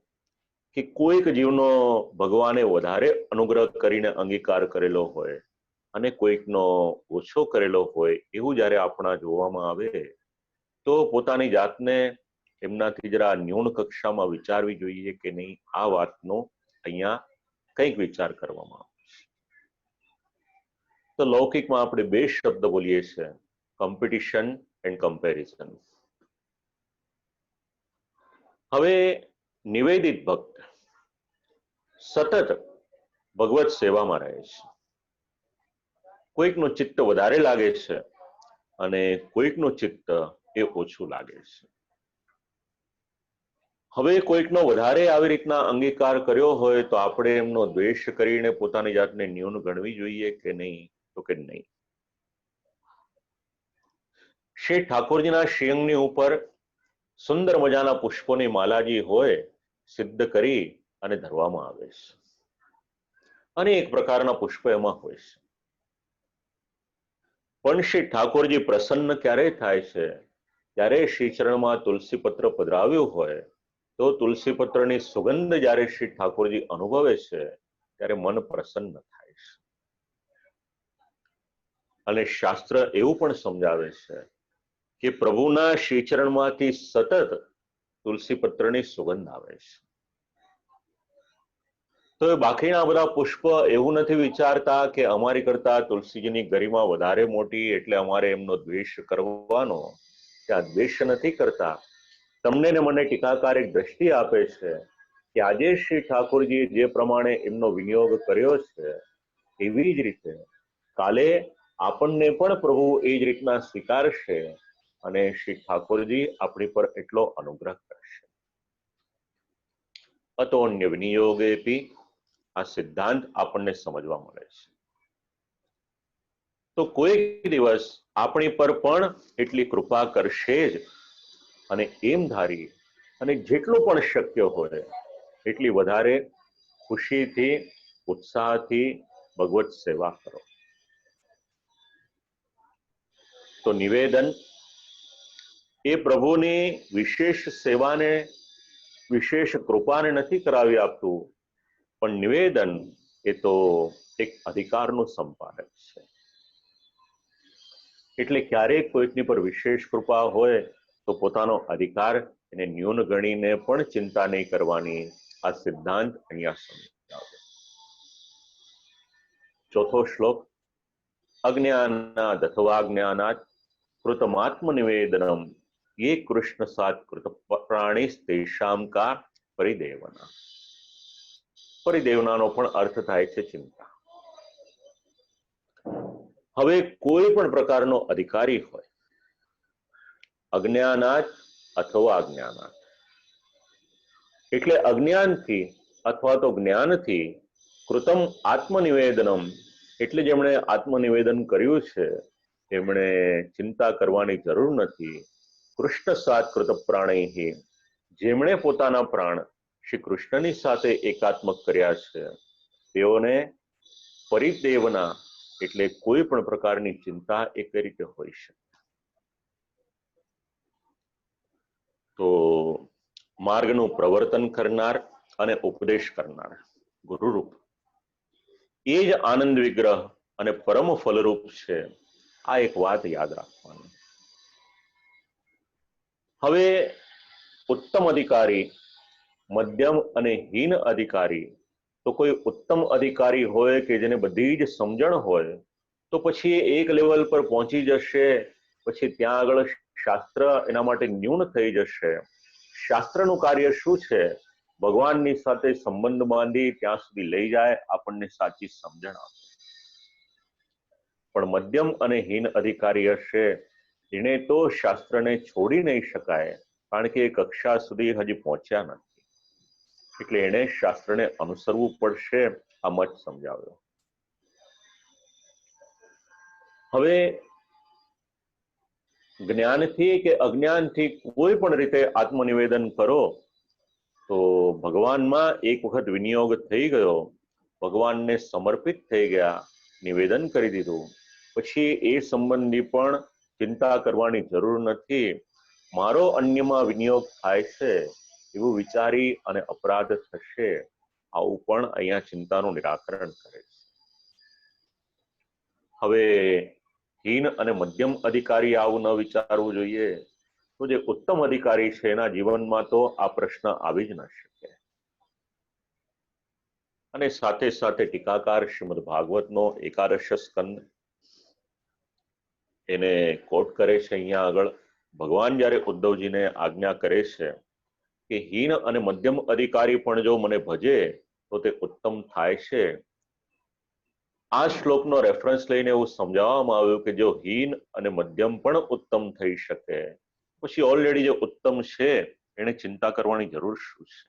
કે કોઈક જીવનો ભગવાને વધારે અનુગ્રહ કરીને અંગીકાર કરેલો હોય અને કોઈકનો ઓછો કરેલો હોય એવું જ્યારે આપણા જોવામાં આવે, તો પોતાની જાતને એમનાથી જરા ન્યૂન કક્ષામાં વિચારવી જોઈએ કે નહીં, આ વાતનો અહીંયા કંઈક વિચાર કરવામાં આવે. તો લૌકિકમાં આપણે 2 શબ્દ બોલીએ છીએ, કોમ્પિટિશન એન્ડ કમ્પેરિઝન. હવે નિવેદિત ભક્ત સતત ભગવત સેવામાં રહે છે. કોઈકનું ચિત્ત વધારે લાગે છે અને કોઈકનું ચિત્ત એ ઓછું લાગે છે. હવે કોઈકનો વધારે આવી રીતના અંગીકાર કર્યો હોય તો આપણે એમનો દ્વેષ કરીને પોતાની જાતને ન્યૂન ગણવી જોઈએ કે નહીં? તો કે નહીં. શ્રી ઠાકોરજીના શ્રીઅંગની ઉપર સુંદર મજાના પુષ્પોની માલાજી હોય, સિદ્ધ કરી અને ધરવામાં આવે છે. અનેક પ્રકારના પુષ્પ એમાં હોય છે. પણ શ્રી ઠાકોરજી પ્રસન્ન ક્યારે થાય છે? ત્યારે શ્રી ચરણમાં તુલસી પત્ર પધરાવ્યું હોય તો તુલસી પત્રની સુગંધ જ્યારે શ્રી ઠાકોરજી અનુભવે છે ત્યારે મન પ્રસન્ન થાય છે. અને શાસ્ત્ર એવું પણ સમજાવે છે કે પ્રભુના શ્રીચરણમાંથી સતત તુલસી પત્રની સુગંધ આવે છે. તો બાકીના બધા પુષ્પ એવું નથી વિચારતા કે અમારી કરતા તુલસીજીની ગરિમા વધારે મોટી એટલે અમારે એમનો દ્વેષ કરવાનો. ત્યાં દ્વેષ નથી કરતા. તમને ને મને ટીકાકાર એક દ્રષ્ટિ આપે છે કે આજે શ્રી ઠાકોરજીએ જે પ્રમાણે એમનો વિનિયોગ કર્યો છે એવી જ રીતે કાલે આપણને પણ પ્રભુ એ જ રીતના સ્વીકારશે અને શ્રી ઠાકોરજી આપણી પર એટલો અનુગ્રહ કરશે. અતોન્ય વિનિયોગેપી આ સિદ્ધાંત આપણને સમજવા મળે છે. તો કોઈ દિવસ આપણી પર પણ એટલી કૃપા કરશે જ, અને એમ ધારી અને જેટલું પણ શક્ય હોય એટલી વધારે ખુશીથી ઉત્સાહથી ભગવત સેવા કરો. તો નિવેદન એ પ્રભુની વિશેષ સેવાને વિશેષ કૃપાને નથી કરાવી આપતું, પણ નિવેદન એ તો એક અધિકારનું સંપાદક છે. એટલે ક્યારેક કોઈકની પર વિશેષ કૃપા હોય તો પોતાનો અધિકાર એને ન્યૂન ગણીને પણ ચિંતા નહીં કરવાની. આ સિદ્ધાંત અહીંયા સમજાવે. 4થો શ્લોક. અજ્ઞાનાદ અથવા જ્ઞાનાત કૃતમાત્મ નિવેદનમ ये કૃષ્ણ સાત કૃત પ્રાણીસ તેષામ કા પરિદેવના. પરિદેવનાનો પણ અર્થ થાય છે ચિંતા. હવે કોઈ પણ પ્રકારનો અધિકારી હોય, અજ્ઞાનાત અથવા અજ્ઞાનાત, એટલે અજ્ઞાનથી અથવા તો જ્ઞાનથી કૃતમ આત્મનિવેદનમ, એટલે જેમણે આત્મનિવેદન કર્યું છે એમણે ચિંતા કરવાની જરૂર નથી. કૃષ્ણ સાત કૃત પ્રાણૈ, જેમણે પોતાના પ્રાણ શ્રી કૃષ્ણની સાથે એકાત્મક કર્યા છે તેઓને પરિદેવના એટલે કોઈ પણ પ્રકારની ચિંતા એ કઈ રીતે હોઈ શકે? તો માર્ગનું પ્રવર્તન કરનાર અને ઉપદેશ કરનાર ગુરુરૂપ એ જ આનંદ વિગ્રહ અને પરમ ફલરૂપ છે. આ એક વાત યાદ રાખવાની. હવે ઉત્તમ અધિકારી, મધ્યમ અને હીન અધિકારી, તો કોઈ ઉત્તમ અધિકારી હોય કે જેને બધી જ સમજણ હોય તો પછી એક લેવલ પર પહોંચી જશે, પછી ત્યાં આગળ શાસ્ત્ર એના માટે ન્યૂન થઈ જશે. શાસ્ત્રનું કાર્ય શું છે? ભગવાનની સાથે સંબંધ બાંધી ત્યાં સુધી લઈ જાય, આપણને સાચી સમજણ આપે. પણ મધ્યમ અને હીન અધિકારી હશે એને તો શાસ્ત્રને છોડી નહીં શકાય, કારણ કે એ કક્ષા સુધી હજી પહોંચ્યા નથી, એટલે એને શાસ્ત્રને અનુસરવું પડશે. આ મત સમજાવ્યો. હવે જ્ઞાનથી કે અજ્ઞાનથી કોઈ પણ રીતે આત્મનિવેદન કરો તો ભગવાનમાં એક વખત વિનિયોગ થઈ ગયો, ભગવાનને સમર્પિત થઈ ગયા, નિવેદન કરી દીધું, પછી એ સંબંધી પણ ચિંતા કરવાની જરૂર નથી. મારો અન્યમાં વિનિયોગ થાય છે એવું વિચારી અને અપરાધ થશે, આવું પણ અહીંયા ચિંતાનું નિરાકરણ કરે છે. હવે હીન અને મધ્યમ અધિકારી આવું ન વિચારવું જોઈએ, તો જે ઉત્તમ અધિકારી છે એના જીવનમાં તો આ પ્રશ્ન આવી જ ન શકે. અને સાથે સાથે ટીકાકાર શ્રીમદ ભાગવતનો 11 સ્કંદ એને કોટ કરે છે અહીંયા આગળ. ભગવાન જ્યારે ઉદ્ધવજીને આજ્ઞા કરે છે કે હીન અને મધ્યમ અધિકારી પણ જો મને ભજે તો તે ઉત્તમ થાય છે. આ શ્લોકનો રેફરન્સ લઈને એવું સમજાવવામાં આવ્યું કે જો હીન અને મધ્યમ પણ ઉત્તમ થઈ શકે, પછી ઓલરેડી જે ઉત્તમ છે એને ચિંતા કરવાની જરૂર શું છે?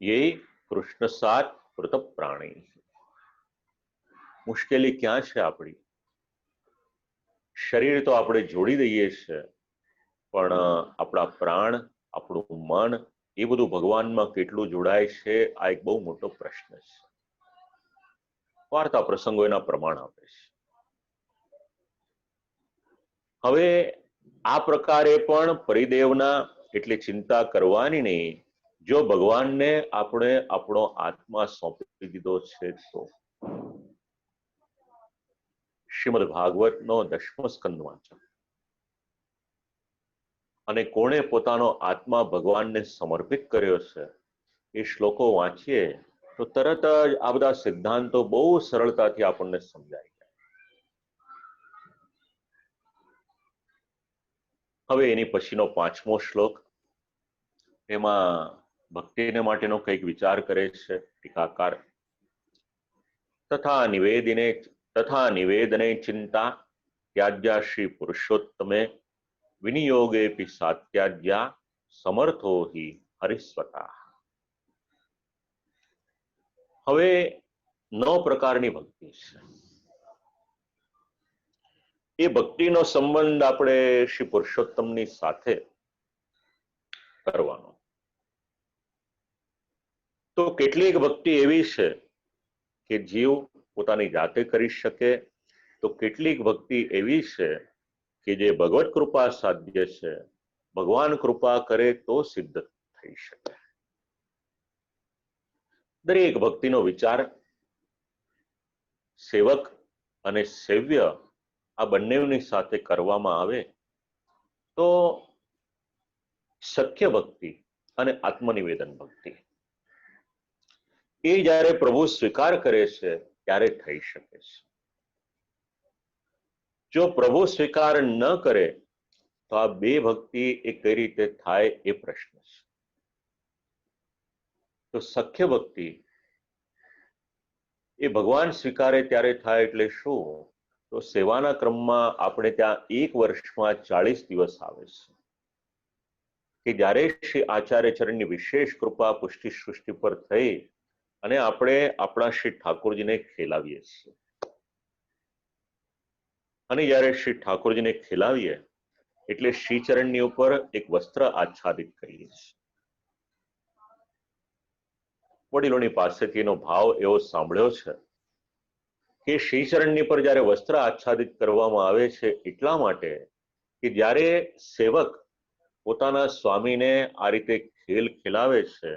યે કૃષ્ણ સાત કૃત પ્રાણી. મુશ્કેલી ક્યાં છે આપણી? શરીર તો આપણે જોડી દઈએ છીએ, પણ આપણા પ્રાણ, આપણું મન એ બધું ભગવાનમાં કેટલું જોડાય છે? આ એક બહુ મોટો પ્રશ્ન છે. વાર્તા પ્રસંગો એના પ્રમાણ આપે છે. હવે આ પ્રકારે પણ પરિદેવના એટલે ચિંતા કરવાની નહીં. જો ભગવાનને આપણે આપણો આત્મા સોંપી દીધો છે તો. શ્રીમદ ભાગવતનો 10મો સ્કંદ વાંચો અને કોણે પોતાનો આત્મા ભગવાનને સમર્પિત કર્યો છે એ શ્લોકો વાંચીએ તો તરત જ આ બધા સિદ્ધાંતો બહુ સરળતાથી આપણને સમજાય જાય. હવે એની પછીનો 5મો શ્લોક, એમાં ભક્તિને માટેનો કંઈક વિચાર કરે છે ટીકાકાર. તથા નિવેદને ચિંતા ત્યાજ્યા શ્રી પુરુષોત્તમે વિનિયોગેપી સાત્યાજ્યા સમર્થો હિ હરિસ્વતા. હવે 9 પ્રકારની ભક્તિ છે. એ ભક્તિનો સંબંધ આપણે શ્રી પુરુષોત્તમની સાથે કરવાનો. તો કેટલીક ભક્તિ એવી છે કે જીવ પોતાની જાતે કરી શકે, તો કેટલીક ભક્તિ એવી છે કે જે ભગવત કૃપા સાધ્ય છે, ભગવાન કૃપા કરે તો સિદ્ધ થઈ શકે. દરેક ભક્તિનો વિચાર સેવક અને સેવ્ય આ બંનેની સાથે કરવામાં આવે તો સખ્ય ભક્તિ અને આત્મનિવેદન ભક્તિ એ જ્યારે પ્રભુ સ્વીકાર કરે છે ત્યારે થઈ શકે છે. જો પ્રભુ સ્વીકાર ન કરે તો આ બે ભક્તિ એ કઈ રીતે થાય એ પ્રશ્ન છે. તો સખ્ય ભક્તિ એ ભગવાન સ્વીકારે ત્યારે થાય એટલે શું? તો સેવાના ક્રમમાં આપણે ત્યાં 1 વર્ષમાં 40 દિવસ આવે છે કે જ્યારે શ્રી આચાર્ય ચરણની વિશેષ કૃપા પુષ્ટિ સૃષ્ટિ પર થઈ અને આપણે આપણા શ્રી ઠાકોરજીને ખેલાવીએ છીએ. અને જ્યારે શ્રી ઠાકોરજીને ખેલાવીએ એટલે શ્રીચરણની ઉપર એક વસ્ત્ર આચ્છાદિત કરીએ છીએ. વડીલોની પાસેથી એનો ભાવ એવો સાંભળ્યો છે કે શ્રીચરણની પર જ્યારે વસ્ત્ર આચ્છાદિત કરવામાં આવે છે એટલા માટે કે જ્યારે સેવક પોતાના સ્વામીને આ રીતે ખેલ ખેલાવે છે,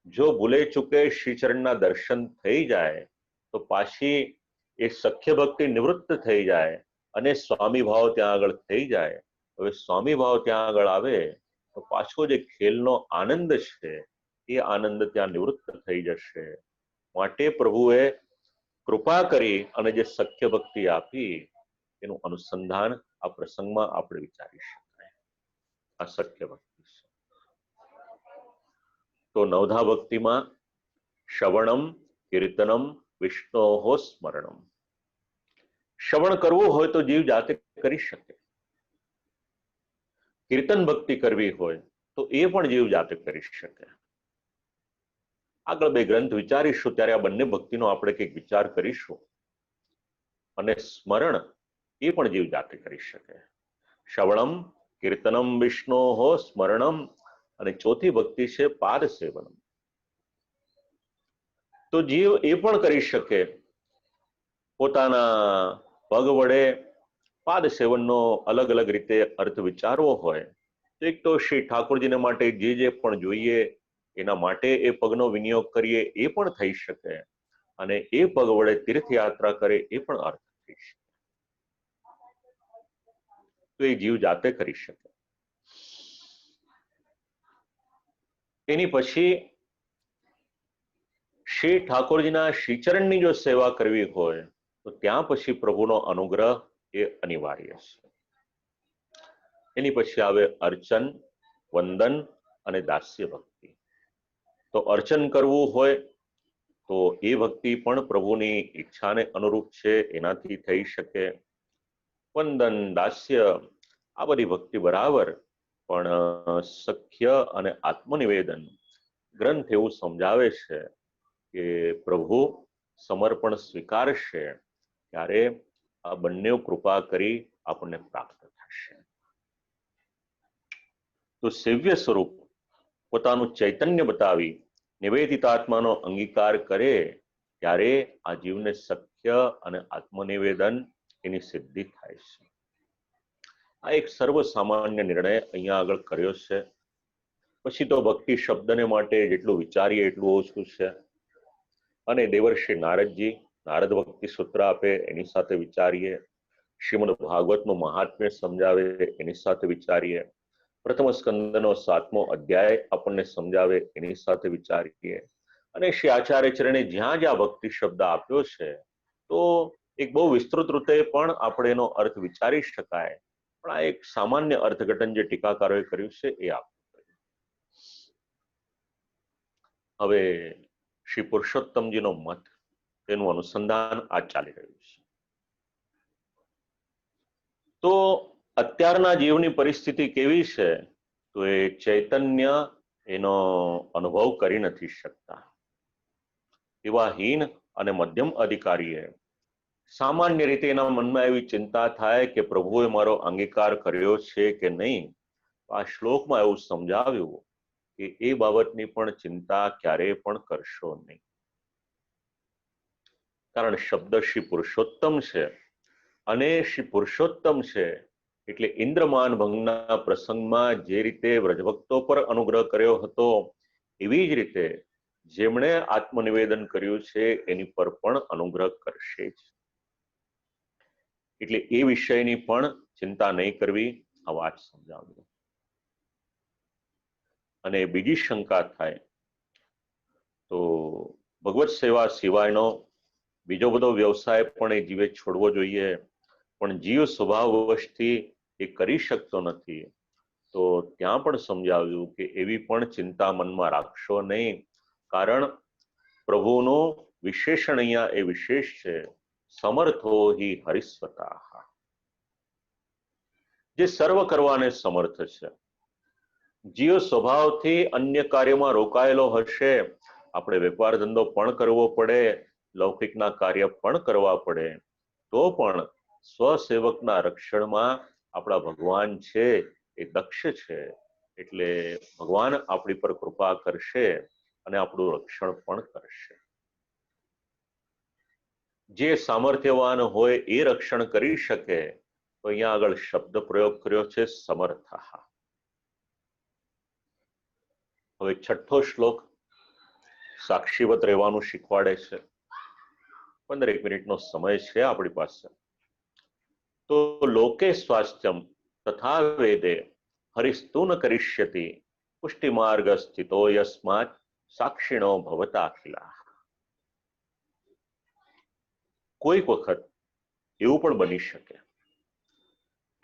જો ભૂલે ચૂકે શ્રીચરણના દર્શન થઈ જાય તો પાછી એ સખ્ય ભક્તિ નિવૃત્ત થઈ જાય અને સ્વામી ભાવ ત્યાં આગળ થઈ જાય. હવે સ્વામી ભાવ ત્યાં આગળ આવે તો પાછો જે ખેલનો આનંદ છે એ આનંદ ત્યાં નિવૃત્ત થઈ જશે. માટે પ્રભુએ કૃપા કરી અને જે સખ્ય ભક્તિ આપી એનું અનુસંધાન આ પ્રસંગમાં આપણે વિચારી શકાય. આ સખ્ય ભક્તિ છે. તો નવધા ભક્તિમાં શ્રવણમ કીર્તનમ વિષ્ણોહો સ્મરણમ. શ્રવણ કરવું હોય તો જીવ જાતે કરી શકે. કીર્તન ભક્તિ કરવી હોય તો એ પણ જીવ જાતે કરી શકે. આગળ બે ગ્રંથ વિચારીશું ત્યારે આ બંને ભક્તિનો આપણે કંઈક વિચાર કરીશું. અને સ્મરણ એ પણ જીવ જાતે કરી શકે. શ્રવણમ કીર્તનમ વિષ્ણોહો સ્મરણમ અને ચોથી ભક્તિ છે પાદ સેવનમ. તો જીવ એ પણ કરી શકે. પોતાના પગ વડે પાદ સેવનનો અલગ અલગ રીતે અર્થ વિચારવો હોય તો એક તો શ્રી ઠાકોરજીને માટે જે પણ જોઈએ એના માટે એ પગનો વિનિયોગ કરીએ એ પણ થઈ શકે અને એ પગ વડે તીર્થયાત્રા કરે એ પણ અર્થ થઈ શકે. તો એ જીવ જાતે કરી શકે. એની પછી શ્રી ઠાકોરજીના શ્રીચરણની જો સેવા કરવી હોય તો ત્યાં પછી પ્રભુનો અનુગ્રહ એ અનિવાર્ય છે. એની પછી આવે અર્ચન, વંદન અને દાસ્ય ભક્તિ. તો અર્ચન કરવું હોય તો એ ભક્તિ પણ પ્રભુની ઈચ્છાને અનુરૂપ છે, એનાથી થઈ શકે. વંદન, દાસ્ય આ બધી ભક્તિ બરાબર, પણ સખ્ય અને આત્મનિવેદન ગ્રંથ એવું સમજાવે છે કે પ્રભુ સમર્પણ સ્વીકારશે ત્યારે આ બંને કૃપા કરી આપણને પ્રાપ્ત થશે. તો સેવ્ય સ્વરૂપ પોતાનું ચૈતન્ય બતાવી નિવેદિત આત્માનો અંગીકાર કરે ત્યારે આ જીવને સખ્ય અને આત્મનિવેદન એની સિદ્ધિ થાય છે. આ એક સર્વસામાન્ય નિર્ણય અહીંયા આગળ કર્યો છે. પછી તો ભક્તિ શબ્દને માટે જેટલું વિચારીએ એટલું ઓછું છે. અને દેવર્ષિ નારદજી નારદ ભક્તિ સૂત્ર આપે એની સાથે વિચારીએ, શ્રીમદ ભાગવતનું મહાત્મ્ય સમજાવે એની સાથે વિચારીએ, પ્રથમ સ્કંદનો 7મો અધ્યાય આપણને સમજાવે એની સાથે વિચારીએ, અને શ્રી આચાર્ય ચરણે જ્યાં જ્યાં ભક્તિ શબ્દ આપ્યો છે તો એક બહુ વિસ્તૃત રીતે પણ આપણે એનો અર્થ વિચારી શકાય. પણ આ એક સામાન્ય અર્થઘટન જે ટીકાકારોએ કર્યું છે એ આપણું. હવે શ્રી પુરુષોત્તમજીનો મત, તેનું અનુસંધાન આ ચાલી રહ્યું છે. તો અત્યારના જીવની પરિસ્થિતિ કેવી છે? તો એ ચૈતન્ય એનો અનુભવ કરી નથી શકતા. એવા હીન અને મધ્યમ અધિકારીએ સામાન્ય રીતે એના મનમાં એવી ચિંતા થાય કે પ્રભુએ મારો અંગીકાર કર્યો છે કે નહીં. આ શ્લોકમાં એવું સમજાવ્યું કે એ બાબતની પણ ચિંતા ક્યારેય પણ કરશો નહીં. કારણ શબ્દ શ્રી પુરુષોત્તમ છે અને શ્રી પુરુષોત્તમ છે એટલે ઇન્દ્રમાન ભંગના પ્રસંગમાં જે રીતે વ્રજભક્તો પર અનુગ્રહ કર્યો હતો એવી જ રીતે જેમણે આત્મનિવેદન કર્યું છે એની પર પણ અનુગ્રહ કરશે જ. એટલે એ વિષયની પણ ચિંતા નહીં કરવી, આ વાત સમજાવ્યું. અને બીજી શંકા થાય તો ભગવત સેવા સિવાયનો બીજો બધો વ્યવસાય પણ એ જીવે છોડવો જોઈએ, પણ જીવ સ્વભાવવશથી એ કરી શકતો નથી. તો ત્યાં પણ સમજાવ્યું કે એવી પણ ચિંતા મનમાં રાખશો નહીં, કારણ પ્રભુનું વિશેષણ અહીંયા એ વિશેષ છે, સમર્થો હિ હરિસ્વતા, જે સર્વ કરવાને સમર્થ છે. જીવ સ્વભાવથી અન્ય કાર્યમાં રોકાયેલો હશે. આપણે વેપાર ધંધો પણ કરવો પડે, લૌકિકના કાર્ય પણ કરવા પડે, તો પણ સ્વસેવકના રક્ષણમાં આપણા ભગવાન છે એ દક્ષ છે. એટલે ભગવાન આપણી પર કૃપા કરશે અને આપણું રક્ષણ પણ કરશે. જે સામર્થ્યવાન હોય એ રક્ષણ કરી શકે, તો અહીંયા આગળ શબ્દ પ્રયોગ કર્યો છે સમર્થ. હવે છઠ્ઠો શ્લોક સાક્ષીવત રહેવાનું શીખવાડે છે. 15 મિનિટનો સમય છે આપણી પાસે. તો લોકે સ્વાસ્થ્યમ તથા વેદે હરિસ્તુ ન કરિષ્યતિ પુષ્ટિમાર્ગ સ્થિતો યસ્માત સાક્ષીણો ભવતા અખિલા. કોઈક વખત એવું પણ બની શકે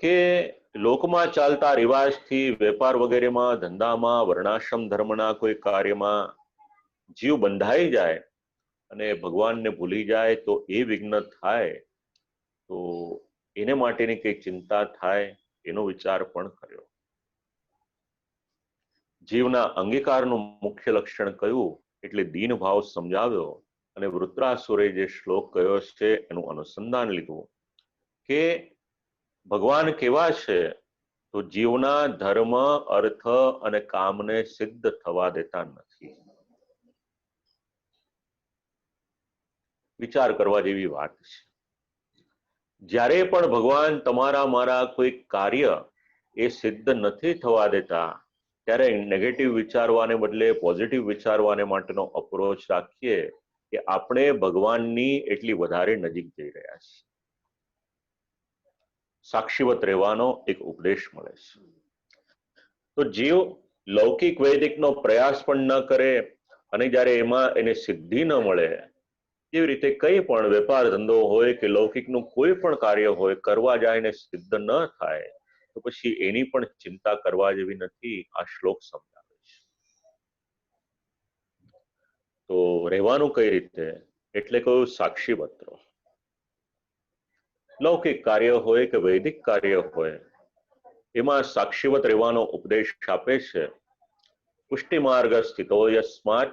કે લોકમાં ચાલતા રિવાજથી વેપાર વગેરેમાં, ધંધામાં, વર્ણાશ્રમ ધર્મના કોઈ કાર્યમાં જીવ બંધાઈ જાય અને ભગવાનને ભૂલી જાય તો એ વિઘ્ન થાય, તો એને માટેની કઈ ચિંતા થાય એનો વિચાર પણ કર્યો. જીવના અંગીકારનું મુખ્ય લક્ષણ કયું એટલે દીન ભાવ સમજાવ્યો, અને વૃત્રાસુરે જે શ્લોક કયો છે એનું અનુસંધાન લીધું કે ભગવાન કેવા છે, તો જીવના ધર્મ, અર્થ અને કામને સિદ્ધ થવા દેતા નથી. વિચાર કરવા જેવી વાત છે. જ્યારે પણ ભગવાન તમારા મારા કોઈ કાર્ય એ સિદ્ધ નથી થવા દેતા, ત્યારે નેગેટિવ વિચારવાને બદલે પોઝિટિવ વિચારવાને માટેનો અપ્રોચ રાખીએ કે આપણે ભગવાનની એટલી વધારે નજીક જઈ રહ્યા છીએ. સાક્ષીવત રહેવાનો એક ઉપદેશ મળે છે. તો જીવ લૌકિક વૈદિકનો પ્રયાસ પણ ન કરે, અને જ્યારે એમાં એને સિદ્ધિ ન મળે, જેવી રીતે કંઈ પણ વેપાર ધંધો હોય કે લૌકિકનું કોઈ પણ કાર્ય હોય, કરવા જાય ને સિદ્ધ ન થાય, તો પછી એની પણ ચિંતા કરવા જેવી નથી. આ શ્લોક સમજાવે છે. તો રહેવાનું કઈ રીતે એટલે કહ્યું સાક્ષીવત રહો. લૌકિક કાર્ય હોય કે વૈદિક કાર્ય હોય, એમાં સાક્ષીવત રહેવાનો ઉપદેશ આપે છે. પુષ્ટિ માર્ગ સ્થિતો યસ્માત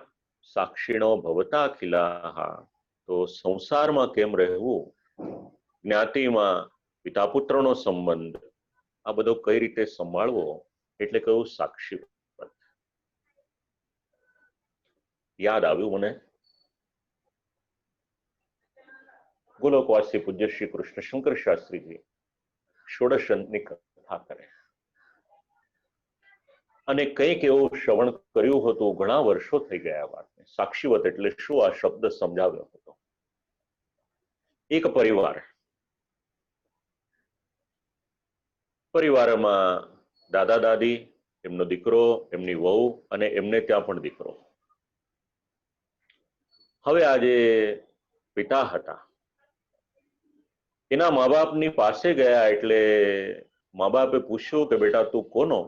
સાક્ષીણો ભવતા અખિલા. તો સંસારમાં કેમ રહેવું, જ્ઞાતિમાં પિતા પુત્રનો સંબંધ, આ બધો કઈ રીતે સંભાળવો એટલે કહ્યું સાક્ષીવત. યાદ આવ્યું મને ગોલોકવાસી પૂજ્ય શ્રી કૃષ્ણ શંકર શાસ્ત્રીજી ષોડશની કથા કરે, અને કંઈક એવું શ્રવણ કર્યું હતું, ઘણા વર્ષો થઈ ગયા વાતને. સાક્ષીવત એટલે શું, આ શબ્દ સમજાવ્યો હતો. એક પરિવારમાં દાદા દાદી, એમનો દીકરો, એમની વહુ અને એમને ત્યાં પણ દીકરો. હવે આજે પિતા હતા, એના મા બાપની પાસે ગયા એટલે મા બાપે પૂછ્યું કે બેટા તું કોનો?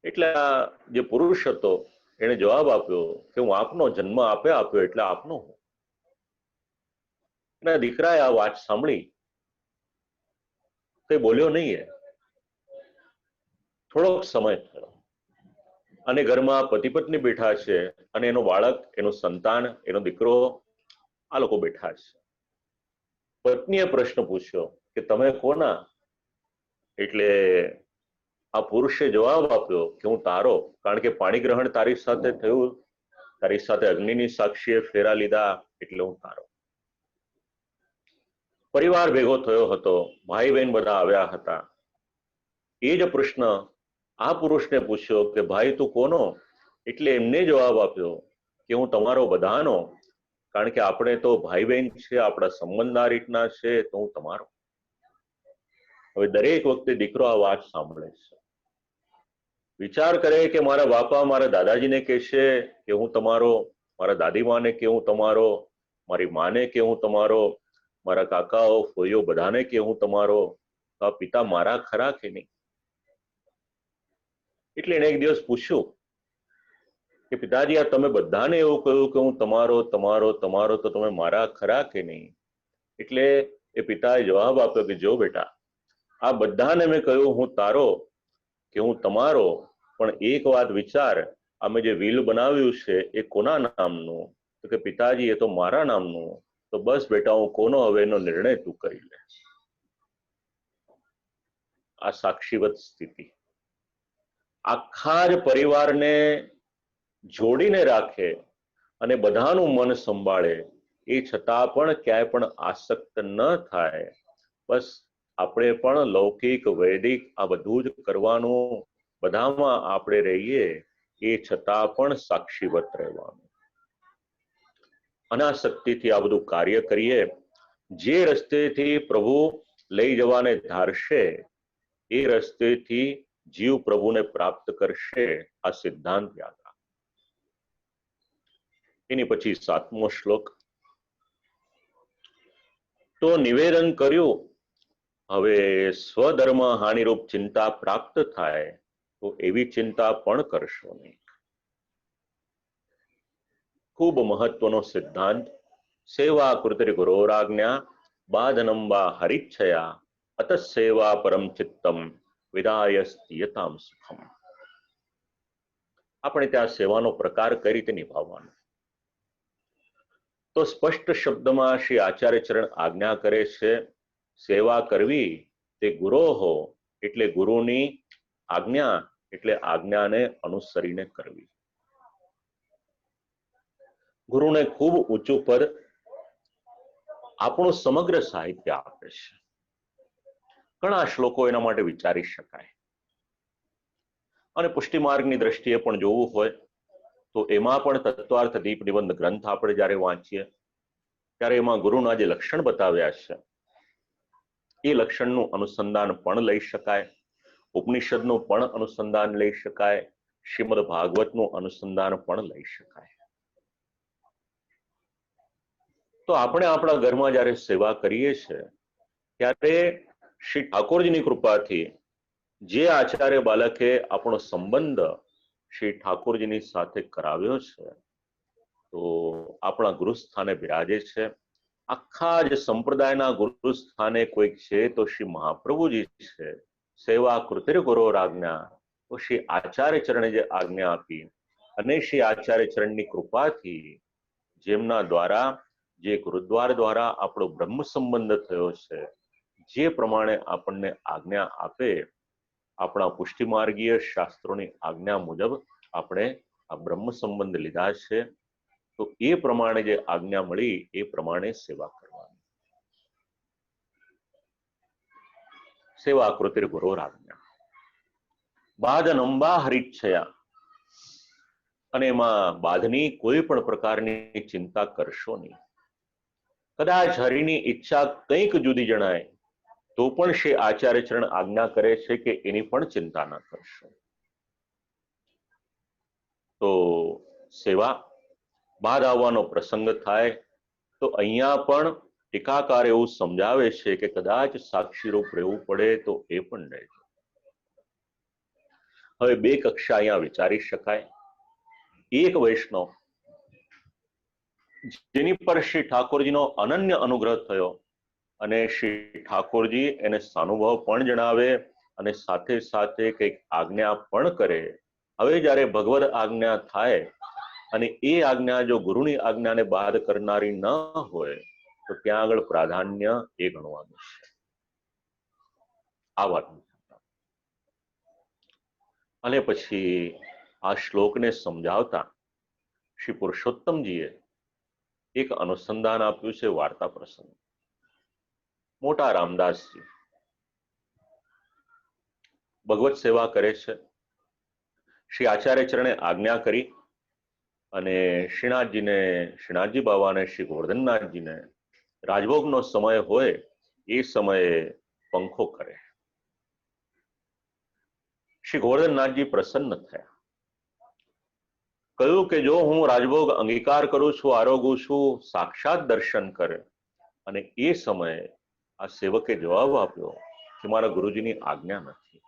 એટલે આ જે પુરુષ હતો એને જવાબ આપ્યો કે હું આપનો, જન્મ આપે આપ્યો એટલે આપનો હું. એના દીકરાએ આ વાત સાંભળી, કઈ બોલ્યો નહીં. થોડોક સમય થયો અને ઘરમાં પતિ પત્ની બેઠા છે, અને એનો બાળક, એનું સંતાન, એનો દીકરો, આ લોકો બેઠા છે. પત્નીએ પ્રશ્ન પૂછ્યો કે તમે કોના? એટલે આ પુરુષે જવાબ આપ્યો કે હું તારો, કારણ કે પાણી ગ્રહણ તારી સાથે થયું, તારી સાથે અગ્નિની સાક્ષીએ ફેરા લીધા, એટલે હું તારો. પરિવાર ભેગો થયો હતો, ભાઈ બહેન બધા આવ્યા હતા. એ જ પ્રશ્ન આ પુરુષને પૂછ્યો કે ભાઈ તું કોનો? એટલે એમને જવાબ આપ્યો કે હું તમારો બધાનો, કારણ કે આપણે તો ભાઈ બહેન છે, આપણા સંબંધ આ રીતના છે, તો હું તમારો. હવે દરેક વખતે દીકરો આ વાત સાંભળે છે, વિચાર કરે કે મારા બાપા મારા દાદાજીને કહેશે કે હું તમારો, મારા દાદીમાને કે હું તમારો, મારી માને કે હું તમારો, મારા કાકાઓ ફોઈઓ બધાને કે હું તમારો. તો આ પિતા મારા ખરા કે નહીં? એટલે એને એક દિવસ પૂછ્યું કે પિતાજી આ તમે બધાને એવું કહ્યું કે હું તમારો તમારો તમારો, તો તમે મારા ખરા કે નહીં? એટલે એ પિતાએ જવાબ આપ્યો કે જો બેટા, આ બધાને મેં કહ્યું હું તારો કે હું તમારો, પણ એક વાત વિચાર, અમે જે વિલ બનાવ્યું છે એ કોના નામનું? તો કે પિતાજી એ તો મારા નામનું. તો બસ બેટા હું કોનો, હવે એનો નિર્ણય તું કરી લે. આ સાક્ષીવત સ્થિતિ આખા જ પરિવારને જોડીને રાખે અને બધાનું મન સંભાળે, એ છતાં પણ ક્યાંય પણ આસક્ત ન થાય. બસ આપણે પણ લૌકિક વૈદિક આ બધું જ કરવાનું, બધામાં આપણે રહીએ, એ છતાં પણ સાક્ષીવત રહેવાનું, અનાસક્તિથી આ બધું કાર્ય કરીએ. જે રસ્તેથી પ્રભુ લઈ જવાને ધારશે એ રસ્તેથી જીવ પ્રભુને પ્રાપ્ત કરશે. આ સિદ્ધાંત યાદ રાખો. એની પછી 7મો શ્લોક. તો નિવેદન કર્યું, હવે સ્વધર્મ હાનિરૂપ ચિંતા પ્રાપ્ત થાય તો એવી ચિંતા પણ કરશો નહીં. ખૂબ મહત્વનો સિદ્ધાંત. સેવા કૃતિર ગુરોરાજ્ઞા બાધનંબા હરિચ્છયા અત સેવા પરમ ચિત્તમ વિદાય સ્થિયતામ સુખમ. આપણે ત્યાં સેવાનો પ્રકાર કઈ રીતે નિભાવવાનો, તો સ્પષ્ટ શબ્દમાં શ્રી આચાર્ય ચરણ આજ્ઞા કરે છે, સેવા કરવી તે ગુરોહો એટલે ગુરુની આજ્ઞા, એટલે આજ્ઞાને અનુસરીને કરવી. ગુરુને ખૂબ ઊંચું પદ આપણું સમગ્ર સાહિત્ય આપે છે. ઘણા શ્લોકો એના માટે વિચારી શકાય. અને પુષ્ટિ માર્ગની દ્રષ્ટિએ પણ જોવું હોય તો એમાં પણ તત્વાર્થ દીપ નિબંધ ગ્રંથ આપણે જ્યારે વાંચીએ ત્યારે એમાં ગુરુના જે લક્ષણ બતાવ્યા છે એ લક્ષણનું અનુસંધાન પણ લઈ શકાય, ઉપનિષદનું પણ અનુસંધાન લઈ શકાય, શ્રીમદ ભાગવતનું અનુસંધાન પણ લઈ શકાય. તો આપણે આપણા ઘરમાં જ્યારે સેવા કરીએ છીએ ત્યારે શ્રી ઠાકોરજીની કૃપાથી જે આચાર્ય બાલકે આપણો સંબંધ શ્રી ઠાકોરજીની સાથે કરાવ્યો છે તો આપણા ગુરુસ્થાને બિરાજે છે. આખા જ સંપ્રદાયના ગુરુસ્થાને કોઈક છે તો શ્રી મહાપ્રભુજી છે. સેવા કૃતિર ગુરોરાજ્ઞા, તો શ્રી આચાર્ય ચરણે જે આજ્ઞા આપી અને શ્રી આચાર્ય ચરણની કૃપાથી જેમના દ્વારા, જે ગુરુદ્વાર દ્વારા આપણો બ્રહ્મ સંબંધ થયો છે, જે પ્રમાણે આપણને આજ્ઞા આપે, આપણા પુષ્ટિમાર્ગીય શાસ્ત્રોની આજ્ઞા મુજબ આપણે આ બ્રહ્મ સંબંધ લીધા છે, તો એ પ્રમાણે જે આજ્ઞા મળી એ પ્રમાણે સેવા કરવાની. સેવા કૃતિર ગુરોરાજ્ઞા બાધનંબા હરિચ્છયા, અને એમાં બાધની કોઈ પણ પ્રકારની ચિંતા કરશો નહીં. કદાચ હરિની ઈચ્છા કંઈક જુદી જણાય તો પણ શ્રી આચાર્ય ચરણ આજ્ઞા કરે છે કે એની પણ ચિંતા ન કરશો. તો સેવા બાદ આવવાનો પ્રસંગ થાય તો અહીંયા પણ ટીકાકાર એવું સમજાવે છે કે કદાચ સાક્ષીરૂપ રહેવું પડે તો એ પણ રહેજો. હવે બે કક્ષા અહીંયા વિચારી શકાય. એક વૈષ્ણવ જેની પર શ્રી ઠાકોરજીનો અનન્ય અનુગ્રહ થયો અને શ્રી ઠાકોરજી એને સાનુભવ પણ જણાવે અને સાથે સાથે કંઈક આજ્ઞા પણ કરે. હવે જ્યારે ભગવદ આજ્ઞા થાય અને એ આજ્ઞા જો ગુરુની આજ્ઞાને બાદ કરનારી ન હોય તો ત્યાં આગળ પ્રાધાન્ય એ ગણવાનું છે. આ વાત. અને પછી આ શ્લોકને સમજાવતા શ્રી પુરુષોત્તમજીએ એક અનુસંધાન આપ્યું છે વાર્તા પ્રસંગ. મોટા રામદાસજી ભગવત સેવા કરે છે. શ્રી આચાર્ય ચરણે આજ્ઞા કરી અને શ્રીનાથજી બાવાને શ્રી ગોવર્ધનનાથજીને રાજભોગનો સમય હોય એ સમયે પંખો કરે. શ્રી ગોવર્ધનનાથજી પ્રસન્ન થયા. કહ્યું કે જો હું રાજભોગ અંગીકાર કરું છું, આરોગું છું, સાક્ષાત દર્શન કરે. અને એ સમયે આ સેવકે જવાબ આપ્યો કે મારા ગુરુજીની આજ્ઞા નથી.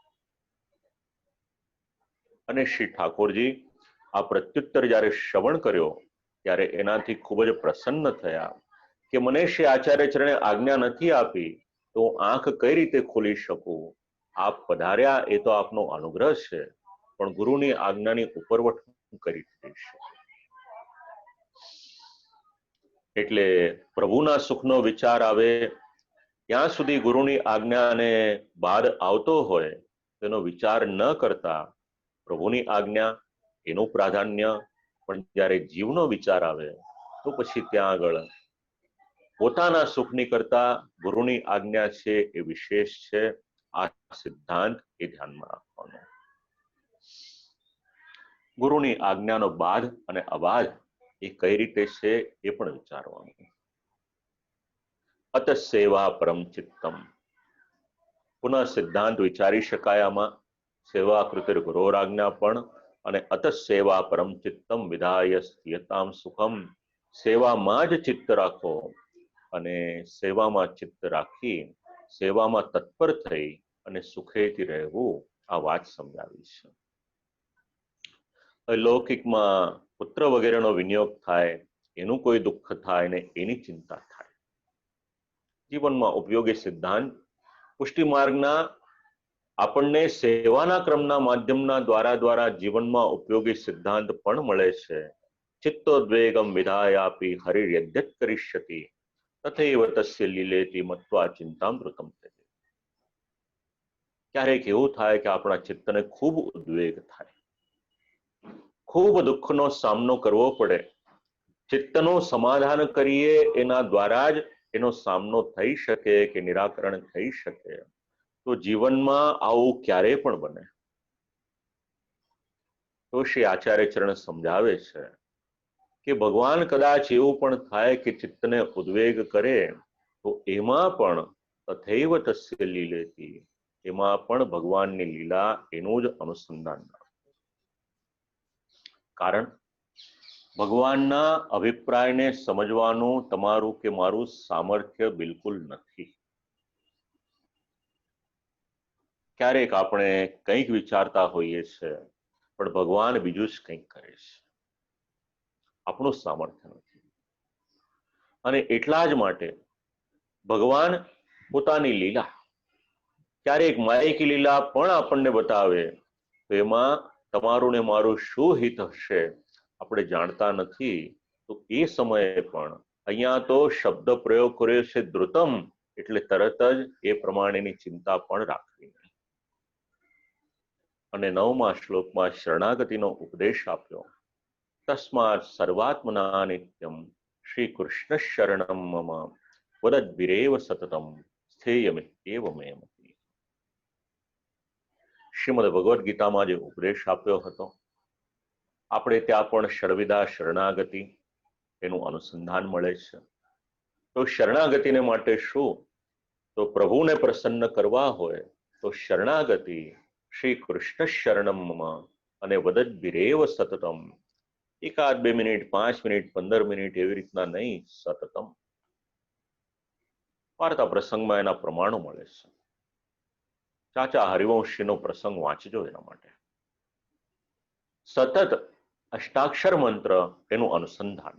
અને શ્રી ઠાકોરજી આ પ્રત્યુત્તર જ્યારે શ્રવણ કર્યો ત્યારે એનાથી ખૂબ જ પ્રસન્ન થયા કે મને શ્રી આચાર્ય ચરણે આજ્ઞા નથી આપી તો આંખ કઈ રીતે ખોલી શકું? આપ પધાર્યા એ તો આપનો અનુગ્રહ છે, પણ ગુરુની આજ્ઞાની ઉપરવટ કરી દઈશ. એટલે પ્રભુના સુખનો વિચાર આવે ત્યાં સુધી ગુરુની આજ્ઞાને બાદ આવતો હોય તેનો વિચાર ન કરતા પ્રભુની આજ્ઞા, એનું પ્રાધાન્ય, પણ જ્યારે જીવનો વિચાર આવે તો પછી ત્યાં આગળ પોતાના સુખની કરતા ગુરુની આજ્ઞા છે એ વિશેષ છે. આ સિદ્ધાંત એ ધ્યાનમાં રાખવાનો. ગુરુની આજ્ઞાનો બાધ અને અબાધ એ કઈ રીતે છે એ પણ વિચારવાનું. અત સેવા પરમ ચિત્તમ. પુનઃ સિદ્ધાંત વિચારી શકાય આમાં. સેવા કૃતિર ગુરોરાજ્ઞા પણ અને અત સેવા પરમ ચિત્તમ વિધાય સ્થિયતામ સુખમ. સેવામાં જ ચિત્ત રાખો અને સેવામાં ચિત્ત રાખી સેવામાં તત્પર થઈ અને સુખેથી રહેવું, આ વાત સમજાવી છે. લૌકિકમાં પુત્ર વગેરેનો વિનિયોગ થાય, એનું કોઈ દુઃખ થાય ને એની ચિંતા થાય. જીવનમાં ઉપયોગી સિદ્ધાંત પુષ્ટિ માર્ગના આપણને સેવાના ક્રમના માધ્યમના દ્વારા જીવનમાં ઉપયોગી સિદ્ધાંત પણ મળે છે. ચિત્તોદ્વેગમ વિધાયાપી હરિર્યદ્યત કરિષ્યતિ તથૈવ તસ્ય લીલેતિ મત્વા ચિંતામૃતમ. ક્યારેક એવું થાય કે આપણા ચિત્તને ખૂબ ઉદ્વેગ થાય, ખૂબ દુઃખનો સામનો કરવો પડે. ચિત્તનું સમાધાન કરીએ એના દ્વારા જ એનો સામનો થઈ શકે કે નિરાકરણ થઈ શકે. તો જીવનમાં આવું ક્યારે પણ બને. તો શ્રી આચાર્ય ચરણ સમજાવે છે કે ભગવાન કદાચ એવું પણ થાય કે ચિત્તને ઉદ્વેગ કરે તો એમાં પણ તથૈવ તસ્ય લીલેતી, એમાં પણ ભગવાનની લીલા એનું જ અનુસંધાન. કારણ ભગવાનના અભિપ્રાયને સમજવાનું તમારું કે મારું સામર્થ્ય બિલકુલ નથી. ક્યારેક આપણે કંઈક વિચારતા હોઈએ છીએ પણ ભગવાન બીજું જ કંઈક કરે છે, આપણું સામર્થ્ય નથી. અને એટલા જ માટે ભગવાન પોતાની લીલા, ક્યારેક માયકી લીલા પણ આપણને બતાવે તો એમાં તમારું ને મારું શું હિત હશે આપણે જાણતા નથી. તો એ સમયે પણ અહીંયા તો શબ્દ પ્રયોગ કર્યો છે દ્રુતમ, એટલે તરત જ એ પ્રમાણેની ચિંતા પણ રાખવી. અને 9મા શ્લોકમાં શરણાગતિનો ઉપદેશ આપ્યો. તસ્માત સર્વાત્મના નિત્યમ શ્રી કૃષ્ણ શરણમ મમ વદદ્ભિરેવ સતતમ સ્થેયમિત્યેવ મે મતિ. શ્રીમદ ભગવદ્ ગીતામાં જે ઉપદેશ આપ્યો હતો, આપણે ત્યાં પણ ષડવિધા શરણાગતિ એનું અનુસંધાન મળે છે. તો શરણાગતિને માટે શું? તો પ્રભુને પ્રસન્ન કરવા હોય તો શરણાગતિ શ્રી કૃષ્ણ શરણમ મમ અને વદદ્ભિરેવ સતતમ. 1-2 મિનિટ, 5 મિનિટ, 15 મિનિટ એવી રીતના નહીં, સતતમ. વાર્તા પ્રસંગમાં એના પ્રમાણો મળે છે. ચાચા હરિવંશીનો પ્રસંગ વાંચજો એના માટે. સતત અષ્ટાક્ષર મંત્ર એનું અનુસંધાન.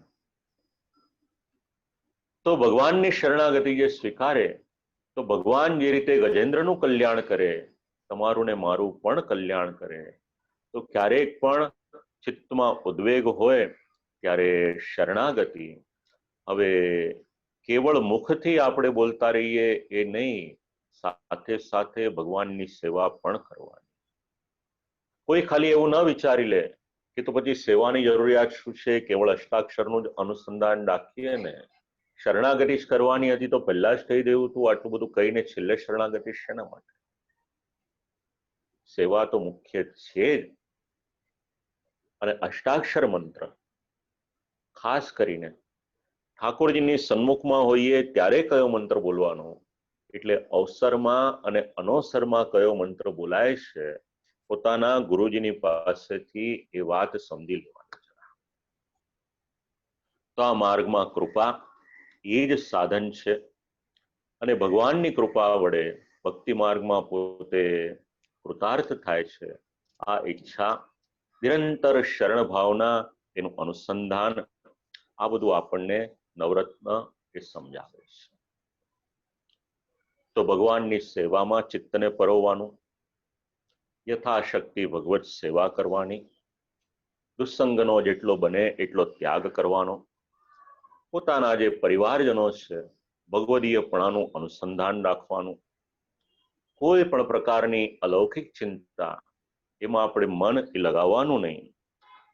તો ભગવાનની શરણાગતિ જે સ્વીકારે તો ભગવાન જે રીતે ગજેન્દ્રનું કલ્યાણ કરે, તમારું ને મારું પણ કલ્યાણ કરે. તો ક્યારેક પણ ચિત્તમાં ઉદ્વેગ હોય ત્યારે શરણાગતિ, હવે કેવળ મુખથી આપણે બોલતા રહીએ એ નહીં, સાથે સાથે ભગવાનની સેવા પણ કરવાની. કોઈ ખાલી એવું ન વિચારી લે કે તો પછી સેવાની જરૂરિયાત શું છે, કેવળ અષ્ટાક્ષરનું જ અનુસંધાન રાખીએ ને. શરણાગતિ જ કરવાની હતી તો પહેલા જ કહી દેવું તું, આટલું બધું કહીને છેલ્લે શરણાગતિ શેના માટે? સેવા તો મુખ્ય છે જ. અને અષ્ટાક્ષર મંત્ર ખાસ કરીને ઠાકોરજીની સન્મુખમાં હોઈએ ત્યારે કયો મંત્ર બોલવાનો, એટલે અવસરમાં અને અનવસરમાં કયો મંત્ર બોલાય છે, પોતાના ગુરુજીની પાસેથી એ વાત સમજી લેવાની છે. તો આ માર્ગમાં કૃપા એ જ સાધન છે. અને ભગવાનની કૃપા વડે ભક્તિ માર્ગમાં પોતે કૃતાર્થ થાય છે. આ ઈચ્છા, નિરંતર શરણ ભાવના, એનું અનુસંધાન, આ બધું આપણને નવરત્ન એ સમજાવે છે. તો ભગવાનની સેવામાં ચિત્તને પરોવવાનું, યથાશક્તિ ભગવત સેવા કરવાની, દુસ્સંગનો જેટલો બને એટલો ત્યાગ કરવાનો, પોતાના જે પરિવારજનો છે ભગવદીયપણાનું અનુસંધાન રાખવાનું, કોઈ પણ પ્રકારની અલૌકિક ચિંતા એમાં આપણે મન લગાવવાનું નહીં.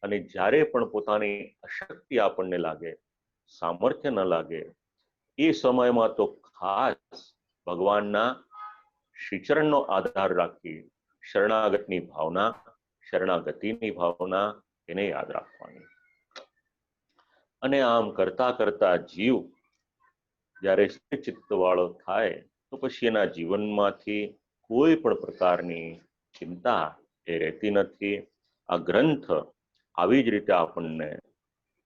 અને જ્યારે પણ પોતાની અશક્તિ આપણને લાગે, સામર્થ્ય ન લાગે, એ સમયમાં તો ખાસ ભગવાનના શ્રીચરણનો આધાર રાખી શરણાગતની ભાવના, શરણાગતિની ભાવના એને યાદ રાખવાની. અને આમ કરતા કરતા જીવ જ્યારે ચિત્ત વાળો થાય તો પછી એના જીવનમાંથી કોઈ પણ પ્રકારની ચિંતા એ રહેતી નથી. આ ગ્રંથ આવી જ રીતે આપણને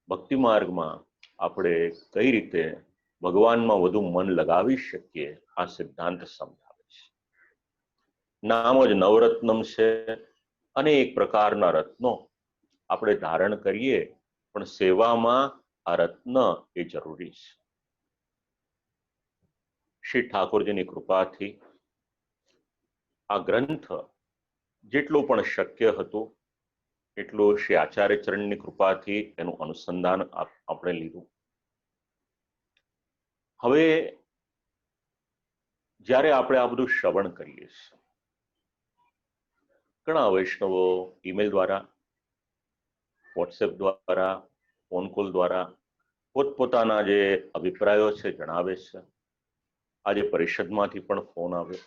ભક્તિ માર્ગમાં આપણે કઈ રીતે ભગવાનમાં વધુ મન લગાવી શકીએ આ સિદ્ધાંત સમજાવે છે. નામ જ નવરત્નમ છે. અનેક પ્રકારના રત્નો આપણે ધારણ કરીએ, પણ સેવામાં આ રત્ન એ જરૂરી છે. શ્રી ઠાકોરજીની કૃપાથી આ ગ્રંથ જેટલું પણ શક્ય હતું એટલું શ્રી આચાર્ય ચરણની કૃપાથી એનું અનુસંધાન આપણે લીધું. હવે જ્યારે આપણે આ બધું શ્રવણ કરીએ છીએ, ઘણા વૈષ્ણવો ઈમેલ દ્વારા, વોટ્સએપ દ્વારા, ફોન કોલ દ્વારા પોતપોતાના જે અભિપ્રાયો છે જણાવે છે. આજે પરિષદમાંથી પણ ફોન આવ્યો.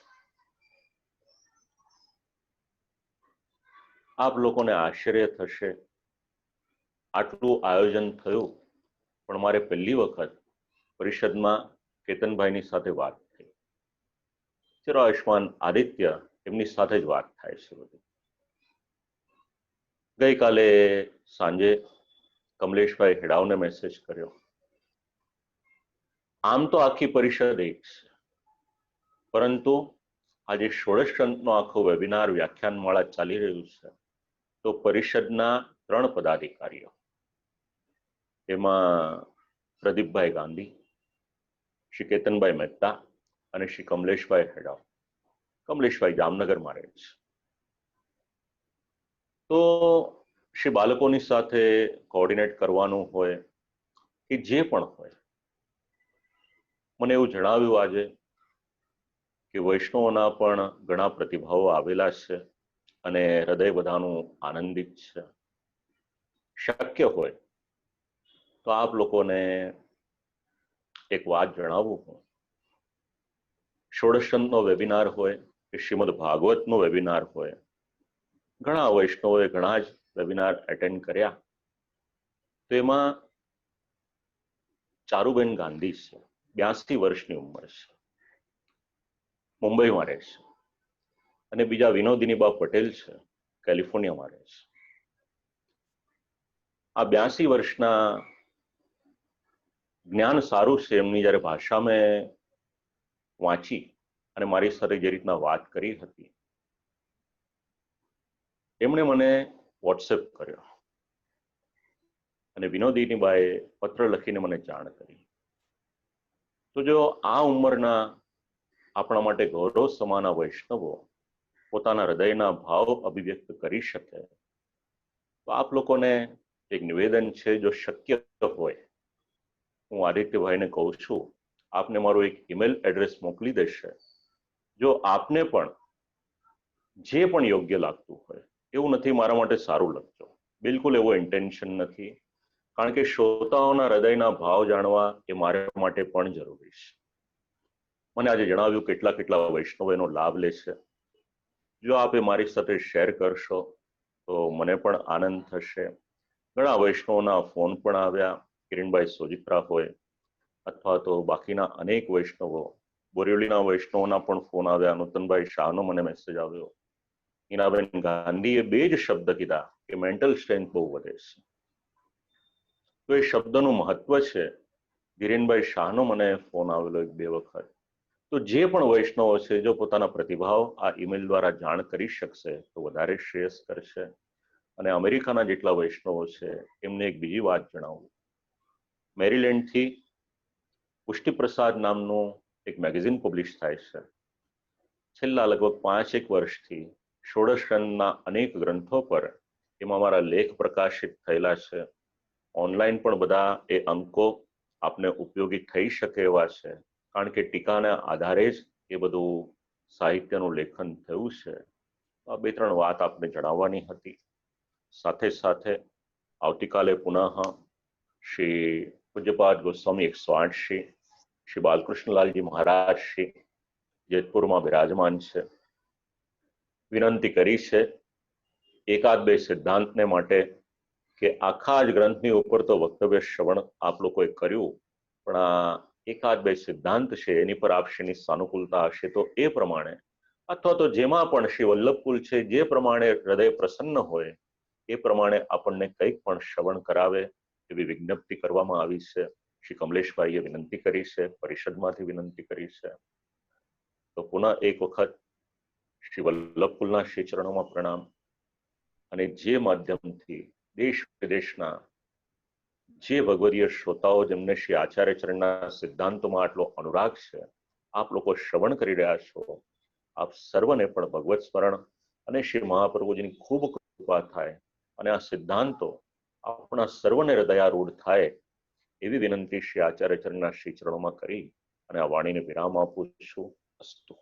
આપ લોકોને આશ્ચર્ય થશે, આટલું આયોજન થયું પણ મારે પહેલી વખત પરિષદમાં કેતનભાઈની સાથે વાત થઈ. ચિરાયુષ્માન આદિત્ય એમની સાથે જ વાત થાય છે બધી. ગઈકાલે સાંજે કમલેશભાઈ હેડાવને મેસેજ કર્યો. આમ તો આખી પરિષદ એક છે, પરંતુ આજે ષોડશ ગ્રંથનો આખો વેબિનાર વ્યાખ્યાનમાળા ચાલી રહ્યું છે, તો પરિષદના 3 પદાધિકારીઓ, એમાં પ્રદીપભાઈ ગાંધી, શ્રી કેતનભાઈ મહેતા અને શ્રી કમલેશભાઈ હેડાવ. કમલેશભાઈ જામનગરમાં રહે છે. તો શ્રી બાળકોની સાથે કોઓર્ડિનેટ કરવાનું હોય કે જે પણ હોય, મને એવું જણાવ્યું આજે કે વૈષ્ણવોના પણ ઘણા પ્રતિભાવો આવેલા છે અને હૃદય બધાનું આનંદિત છે. શક્ય હોય તો આપ લોકોને એક વાત જણાવું હું. ષોડશનો વેબિનાર હોય કે શ્રીમદ ભાગવતનો વેબિનાર હોય, ઘણા વૈષ્ણવોએ ઘણા જ વેબિનાર એટેન્ડ કર્યા. તો એમાં ચારુબેન ગાંધી છે, 82 વર્ષની ઉંમર છે, મુંબઈમાં રહે છે. અને બીજા વિનોદિનીબા પટેલ છે, કેલિફોર્નિયામાં રહે છે. આ 82 વર્ષના જ્ઞાન સારું છે. એમની જ્યારે ભાષા મેં વાંચી અને મારી સાથે જે રીતના વાત કરી હતી, એમણે મને વોટ્સએપ કર્યો અને વિનોદિનીબાએ પત્ર લખીને મને જાણ કરી. તો જો આ ઉંમરના આપણા માટે ગૌરવ સમાના વૈષ્ણવો પોતાના હૃદયના ભાવ અભિવ્યક્ત કરી શકે, તો આપ લોકોને એક નિવેદન છે, જો શક્ય હોય હું આદિત્યભાઈને કહું છું, આપને મારું એક ઈમેલ એડ્રેસ મોકલી દેશે. જો આપને પણ જે પણ યોગ્ય લાગતું હોય, એવું નથી મારા માટે સારું લખજો, બિલકુલ એવો ઇન્ટેન્શન નથી, કારણ કે શ્રોતાઓના હૃદયના ભાવ જાણવા એ મારા માટે પણ જરૂરી છે. મને આજે જણાવ્યું કેટલા વૈષ્ણવો એનો લાભ લે છે. જો આપે મારી સાથે શેર કરશો તો મને પણ આનંદ થશે. ઘણા વૈષ્ણવોના ફોન પણ આવ્યા, કિરણભાઈ સોજિત્રા હોય અથવા તો બાકીના અનેક વૈષ્ણવો, બોરીવલીના વૈષ્ણવોના પણ ફોન આવ્યા. નૂતનભાઈ શાહનો મને મેસેજ આવ્યો. હિનાબેન ગાંધીએ 2 જ શબ્દ કીધા કે મેન્ટલ સ્ટ્રેન્થ બહુ વધે છે. તો એ શબ્દનું મહત્વ છે. ધીરેનભાઈ શાહનો મને ફોન આવેલો 1-2 વખત. તો જે પણ વૈષ્ણવો છે, જો પોતાના પ્રતિભાવ આ ઈમેલ દ્વારા જાણ કરી શકશે તો વધારે શ્રેયસ કરશે. અને અમેરિકાના જેટલા વૈષ્ણવો છે એમને એક બીજી વાત જણાવું. મેરીલેન્ડથી પુષ્ટિપ્રસાદ નામનું એક મેગેઝિન પબ્લિશ થાય છે. છેલ્લા લગભગ 5-1 વર્ષથી ષોડશ ગ્રંથના અનેક ગ્રંથો પર એમાં મારા લેખ પ્રકાશિત થયેલા છે. ઓનલાઈન પણ બધા એ અંકો આપને ઉપયોગી થઈ શકે એવા છે, કારણ કે ટીકાના આધારે જ એ બધું સાહિત્યનું લેખન થયું છે. આ 2-3 વાત આપને જણાવવાની હતી. સાથે સાથે આવતીકાલે પુનઃ શ્રી પૂજ્યપાદ ગોસ્વામી 108 શ્રી બાલકૃષ્ણલાલજી મહારાજ શ્રી જેતપુરમાં બિરાજમાન છે. વિનંતી કરી છે એકાદ બે સિદ્ધાંતને માટે કે આખા જ ગ્રંથની ઉપર તો વક્તવ્ય શ્રવણ આપ લોકોએ કર્યું, પણ આ એકાદ બે સિદ્ધાંત છે એની પર આપશ્રીની સાનુકૂળતા હશે તો એ પ્રમાણે, અથવા તો જેમાં પણ શ્રી વલ્લભકુલ છે જે પ્રમાણે હૃદય પ્રસન્ન હોય એ પ્રમાણે આપણને કંઈક પણ શ્રવણ કરાવે એવી વિજ્ઞપ્તિ કરવામાં આવી છે. શ્રી કમલેશભાઈએ વિનંતી કરી છે, પરિષદમાંથી વિનંતી કરી છે. તો પુનઃ એક વખત શ્રી વલ્લભકુલના શ્રી ચરણોમાં પ્રણામ. અને જે માધ્યમથી દેશ વિદેશના જે ભગવદીય શ્રોતાઓ જેમને શ્રી આચાર્ય ચરણના સિદ્ધાંતોમાં આટલો અનુરાગ છે, આપ લોકો શ્રવણ કરી રહ્યા છો, આપ સર્વને પણ ભગવત સ્મરણ અને શ્રી મહાપ્રભુજીની ખૂબ કૃપા થાય અને આ સિદ્ધાંતો આપણા સર્વને હૃદયારૂઢ થાય એવી વિનંતી શ્રી આચાર્ય ચરણના શ્રી ચરણોમાં કરી અને આ વાણીને વિરામ આપું છું. અસ્તુ.